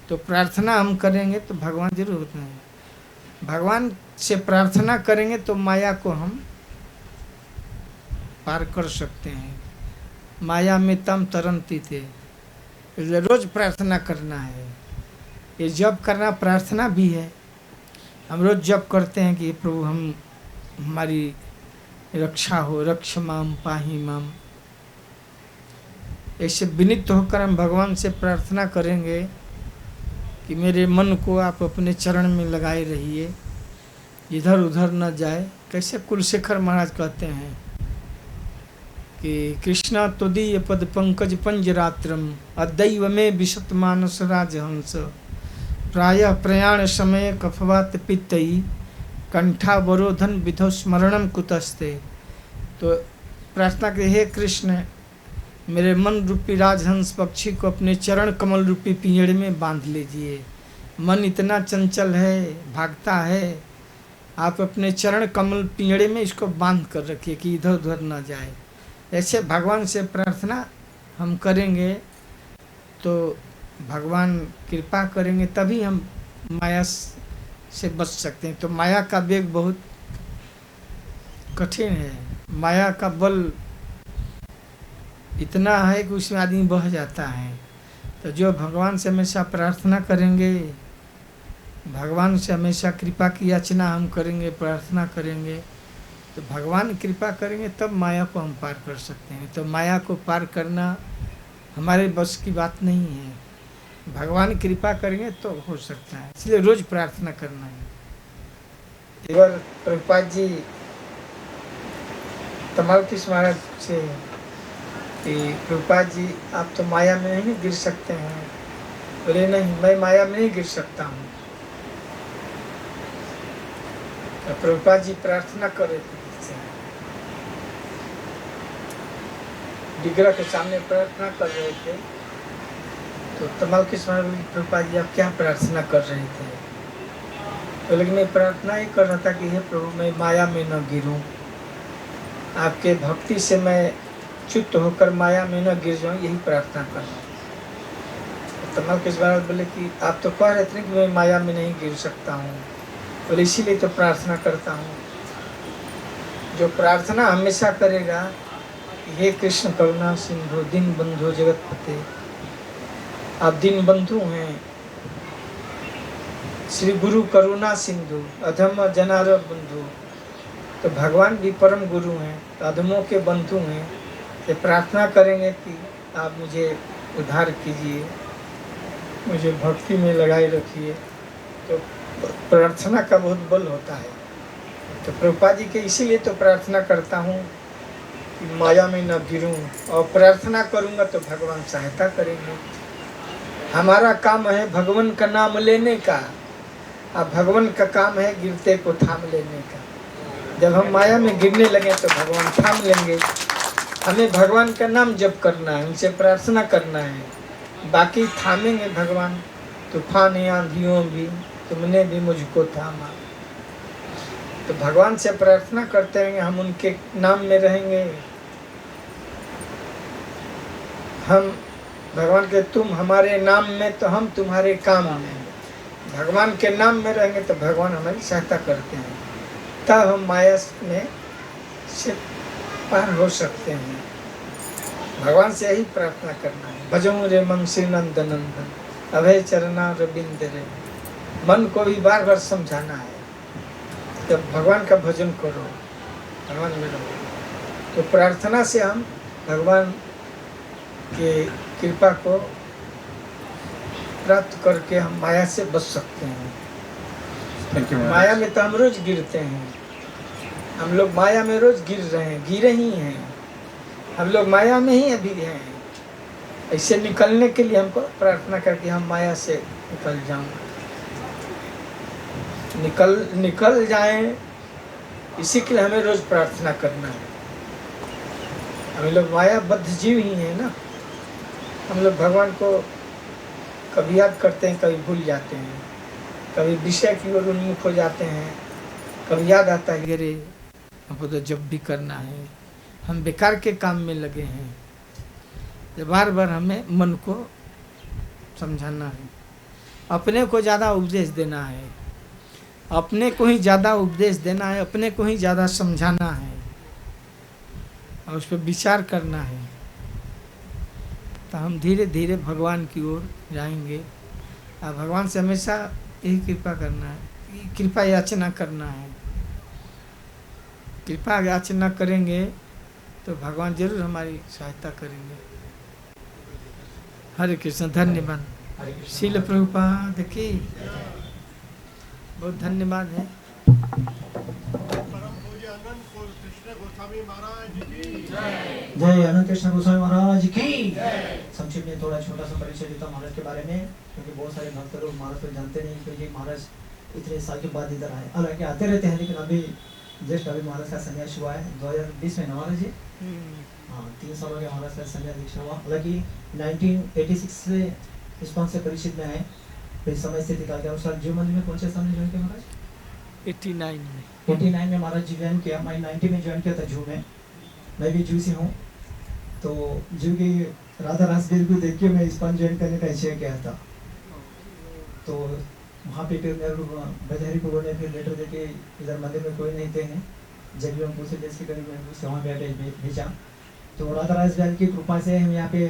तो प्रार्थना हम करेंगे तो भगवान जरूर होते हैं। भगवान से प्रार्थना करेंगे तो माया को हम पार कर सकते हैं। माया में तम तरंती थे, इसलिए रोज प्रार्थना करना है। ये जप करना प्रार्थना भी है। हम रोज जप करते हैं कि प्रभु हम हमारी रक्षा हो, रक्ष माम पाहि माम। ऐसे विनित होकर हम भगवान से प्रार्थना करेंगे कि मेरे मन को आप अपने चरण में लगाए रहिए, इधर उधर न जाए। कैसे कुलशेखर महाराज कहते हैं कि कृष्णा त्वदीय पद पंकज पंजरात्रम अदैव में विशत मानस राजहंस प्रायः प्रयाण समय कफवात पित्तई कंठावरोधन विधो स्मरणम कुतस्ते। तो प्रार्थना के हे कृष्ण, मेरे मन रूपी राजहंस पक्षी को अपने चरण कमल रूपी पिंजड़े में बांध लीजिए। मन इतना चंचल है, भागता है, आप अपने चरण कमल पिंजड़े में इसको बांध कर रखिए कि इधर उधर न जाए। ऐसे भगवान से प्रार्थना हम करेंगे तो भगवान कृपा करेंगे, तभी हम माया से बच सकते हैं। तो माया का वेग बहुत कठिन है, माया का बल इतना है कि उसमें आदमी बह जाता है। तो जो भगवान से हमेशा प्रार्थना करेंगे, भगवान से हमेशा कृपा की याचना हम करेंगे, प्रार्थना करेंगे, तो भगवान कृपा करेंगे तब माया को हम पार कर सकते हैं। तो माया को पार करना हमारे बस की बात नहीं है, भगवान कृपा करेंगे तो हो सकता है। इसलिए रोज प्रार्थना करना है। एक बार प्रभुपाद जी तमाल किस महाराज से कि प्रभुपाद जी आप तो माया में नहीं गिर सकते हैं। बोले नहीं, मैं माया में नहीं गिर सकता हूँ। तो प्रभुपाद जी प्रार्थना कर रहे थे, विग्रह के सामने प्रार्थना कर रहे थे। तो तमाल किस महाराज, प्रभुपाद जी आप क्या प्रार्थना कर रहे थे? तो लेकिन मैं प्रार्थना ही कर रहा था कि हे प्रभु, मैं माया में न गिरूं, आपके भक्ति से मैं च्युत होकर माया में न गिर जाऊं, यही प्रार्थना कर रहा हूँ। तो तमाल किस महाराज बोले कि आप तो कह रहे थे कि मैं माया में नहीं गिर सकता हूँ, बोले इसीलिए तो प्रार्थना करता हूँ। जो प्रार्थना हमेशा करेगा, हे कृष्ण करुणा सिंधु दीन बंधु जगतपते, आप दीन बंधु हैं, श्री गुरु करुणा सिंधु अधम जनार बंधु। तो भगवान भी परम गुरु हैं, तो अधमों के बंधु हैं। तो प्रार्थना करेंगे कि आप मुझे उद्धार कीजिए, मुझे भक्ति में लगाए रखिए। तो प्रार्थना का बहुत बल होता है। तो प्रभुपाद जी के इसीलिए तो प्रार्थना करता हूँ कि माया में न गिरूं, और प्रार्थना करूँगा तो भगवान सहायता करेंगे। हमारा काम है भगवान का नाम लेने का, अब भगवान का काम है गिरते को थाम लेने का। जब हम माया में गिरने लगे तो भगवान थाम लेंगे। हमें भगवान का नाम जप करना है, उनसे प्रार्थना करना है, बाकी थामेंगे भगवान। तूफान आंधियों भी तुमने भी मुझको थामा, तो भगवान से प्रार्थना करते रहेंगे, हम उनके नाम में रहेंगे। हम भगवान के तुम हमारे नाम में तो हम तुम्हारे काम में। भगवान के नाम में रहेंगे तो भगवान हमारी सहायता करते हैं, तब हम माया में से पार हो सकते हैं। भगवान से यही प्रार्थना करना है। भजो रे मंशी नंद नंदन अभय चरणा रविंद रे। मन को भी बार बार समझाना है, जब भगवान का भजन करो, भगवान में रहो। तो प्रार्थना से हम भगवान के कृपा को प्राप्त करके हम माया से बच सकते हैं। थैंक यू माया में तो हम रोज गिरते हैं, हम लोग माया में रोज गिर रहे हैं, गिरे ही हैं, हम लोग माया में ही अभी हैं। ऐसे निकलने के लिए हमको प्रार्थना करके हम माया से निकल जाऊं, निकल जाएं, इसी के लिए हमें रोज प्रार्थना करना है। हम लोग मायाबद्ध जीव ही हैं ना। हम लोग भगवान को कभी याद करते हैं, कभी भूल जाते हैं, कभी विषय की ओर उन्मुख हो जाते हैं, कभी याद आता है अरे हमको तो जब भी करना है, हम बेकार के काम में लगे हैं। तो बार बार हमें मन को समझाना है, अपने को ज़्यादा उपदेश देना है, अपने को ही ज़्यादा उपदेश देना है, अपने को ही ज़्यादा समझाना है और उस पर विचार करना है। तो हम धीरे धीरे भगवान की ओर जाएंगे। और भगवान से हमेशा यही कृपा करना है, कृपा याचना करना है। कृपा याचना करेंगे तो भगवान जरूर हमारी सहायता करेंगे। हरे कृष्ण। धन्यवाद। शील प्रभुपाद की बहुत धन्यवाद है। जय अनंत कृष्ण गोस्वामी महाराज की। संक्षिप्त में थोड़ा छोटा सा परिचय देता हूँ महाराज के बारे में, क्योंकि बहुत सारे भक्त लोग महाराज को जानते नहीं, क्योंकि महाराज इतने साल के बाद इधर आए। हालांकि आते रहते हैं, लेकिन अभी जस्ट अभी महाराज का संन्यास हुआ है 2020 में ना महाराज जी। हाँ, 3 साल हो गया महाराज का संन्यास दीक्षा हुआ। हालांकि 1986 से इस्कॉन से परिचित में आए। फिर समय स्थिति का के अनुसार जीव मंदिर में कौन से साल में ज्वाइन किया महाराज? 89 में महाराज जी ज्वाइन किया। मैं 90 में ज्वाइन किया था जू में। मैं भी जू से हूँ, तो जू की राधा रासबीर को देख के मैं इस्कॉन ज्वाइन करने का इच्छा किया था। तो वहाँ पे फिर मेरे बजहरी को ने फिर लेटर देके इधर मंदिर में कोई नहीं थे हैं, जब भी हम पूछे जैसे करीब मैं उससे वहाँ पे भेजा। तो राधा रासबीर की कृपा से हम यहाँ पे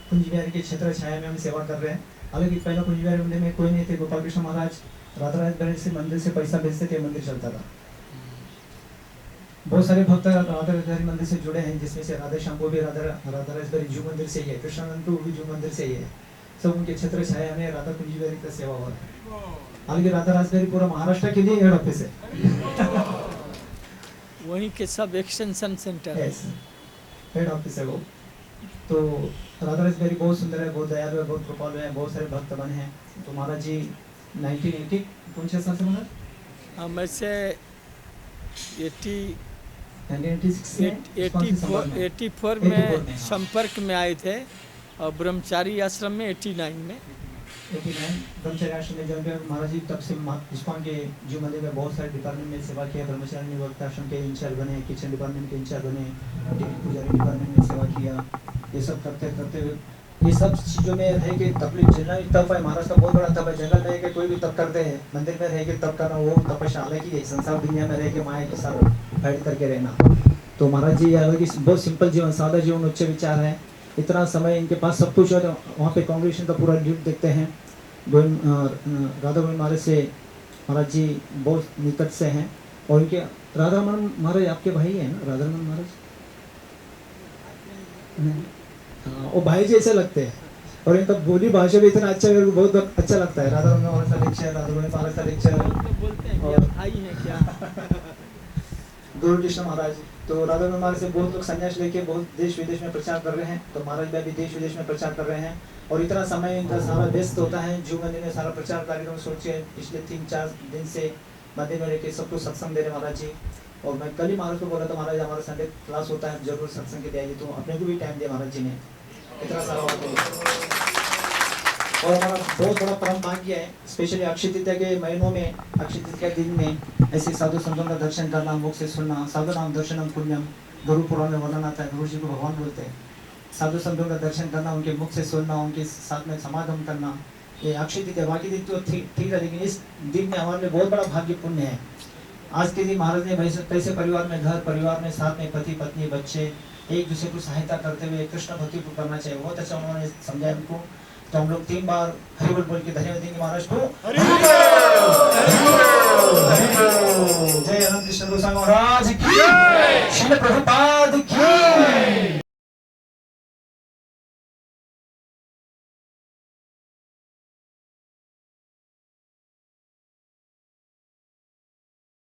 कुंज विहार के क्षेत्र छाया में हम सेवा कर रहे हैं। हालांकि पहले कुंज विहार मंदिर में कोई नहीं थे। गोपाल कृष्ण महाराज राधा रासबीर से मंदिर से पैसा भेजते थे, मंदिर चलता था। बहुत सारे भक्त राधा रासबीर मंदिर से जुड़े हैं, जिसमें से राधा श्याम को भी राधा रासबीर जू मंदिर से ही है, कृष्णानंद भी जू मंदिर से ही है। सब उनके क्षेत्र छाया में राधा कुंज विहार का सेवा हो रहा है। हालांकि राधा रासबीर पूरा महाराष्ट्र के लिए हेड ऑफिस है। वहीं के सब एक्सटेंशन सेंटर है, हेड ऑफिस है वो। तो राधा रासबीर बहुत सुंदर है, बहुत दयालु है, बहुत कृपालु है, बहुत सारे भक्त बने हैं। तो महाराज जी 1980 कौन से साल से महाराज? हम ऐसे 84 में संपर्क में आए थे और ब्रह्मचारी आश्रम में 89 में ब्रह्मचारी आश्रम में जब महाराज जी तब से इस्कॉन के जीव मंदिर में बहुत सारे डिपार्टमेंट में सेवा किया। ब्रह्मचारी निवृत्त आश्रम के इंचार्ज बने, किचन डिपार्टमेंट के इंचार्ज बने, पुजारी डिपार्टमेंट में सेवा किया। ये सब करते करते ये सब चीज़ों में रह के तकलीफ झेलना भी तप है। महाराज का बहुत बड़ा तप है। जंगल में रह के कोई भी तप करते हैं, मंदिर में रह के तप करना वो तपस्या अलग ही है। संसार दुनिया में रह के माया के साथ फाइट करके रहना। तो महाराज जी अलग ही बहुत सिंपल जीवन, सादा जीवन, उच्च विचार है। इतना समय इनके पास सब कुछ है। तो वहाँ पे कांग्रेगेशन का पूरा ड्यूट देखते हैं। राधा गोविंद महाराज से महाराज जी बहुत निकट से हैं। और इनके राधा रमन महाराज आपके भाई हैं ना? राधा रमन महाराज हाँ, वो भाई जैसे लगते हैं। और इनका बोली भाषा भी इतना अच्छा, मेरे को बहुत अच्छा लगता है। राधा रमन महाराज का लेक्चर, राधा गोविंद महाराज का लेक्चर बोलते हैं कि भाई हैं क्या। गुरु कृष्ण महाराज तो राधा गोविंद महाराज से बहुत लोग संन्यास लेके बहुत देश विदेश में प्रचार कर रहे हैं। तो महाराज भी अभी देश विदेश में प्रचार कर रहे हैं। और इतना समय इनका सारा व्यस्त होता है जू मंदिर में सारा प्रचार कार्यक्रम। सोचिए पिछले 3-4 दिन से मंदिर में रहकर सबको सत्संग दे रहे महाराज जी। और मैं कल ही महाराज को बोला था, महाराज हमारा संडे क्लास होता है, जरूर सत्संग के लिए आइए। तो अपने को भी टाइम दिया महाराज जी ने, इतना सारा होता है। और हमारा बहुत बड़ा परम भाग्य है, स्पेशली अक्षय तृतीया के महीनों में, अक्षय तृतीया के दिन में ऐसे साधु संतों का दर्शन करना, मुख से सुनना। साधु नाम दर्शनम पुण्यम, गुरु पुराण में वर्णन आता है, गुरु जी को भगवान बोलते हैं। साधु संतों का दर्शन करना, उनके मुख से सुनना, उनके साथ में समागम करना, ये अक्षय तृतीया। बाकी दिन तो ठीक है, लेकिन इस दिन में हमारे लिए बहुत बड़ा भाग्य पुण्य है। आज के दिन महाराज ने कैसे परिवार में, घर परिवार में, साथ में पति पत्नी बच्चे एक दूसरे को सहायता करते हुए कृष्ण भक्ति को करना चाहिए, बहुत अच्छा उन्होंने समझाया हमको। तो हम लोग 3 बार हरि बोल बोल के धन्यवाद देंगे महाराज को। जय अनंत कृष्ण गोस्वामी महाराज की, श्रील प्रभुपाद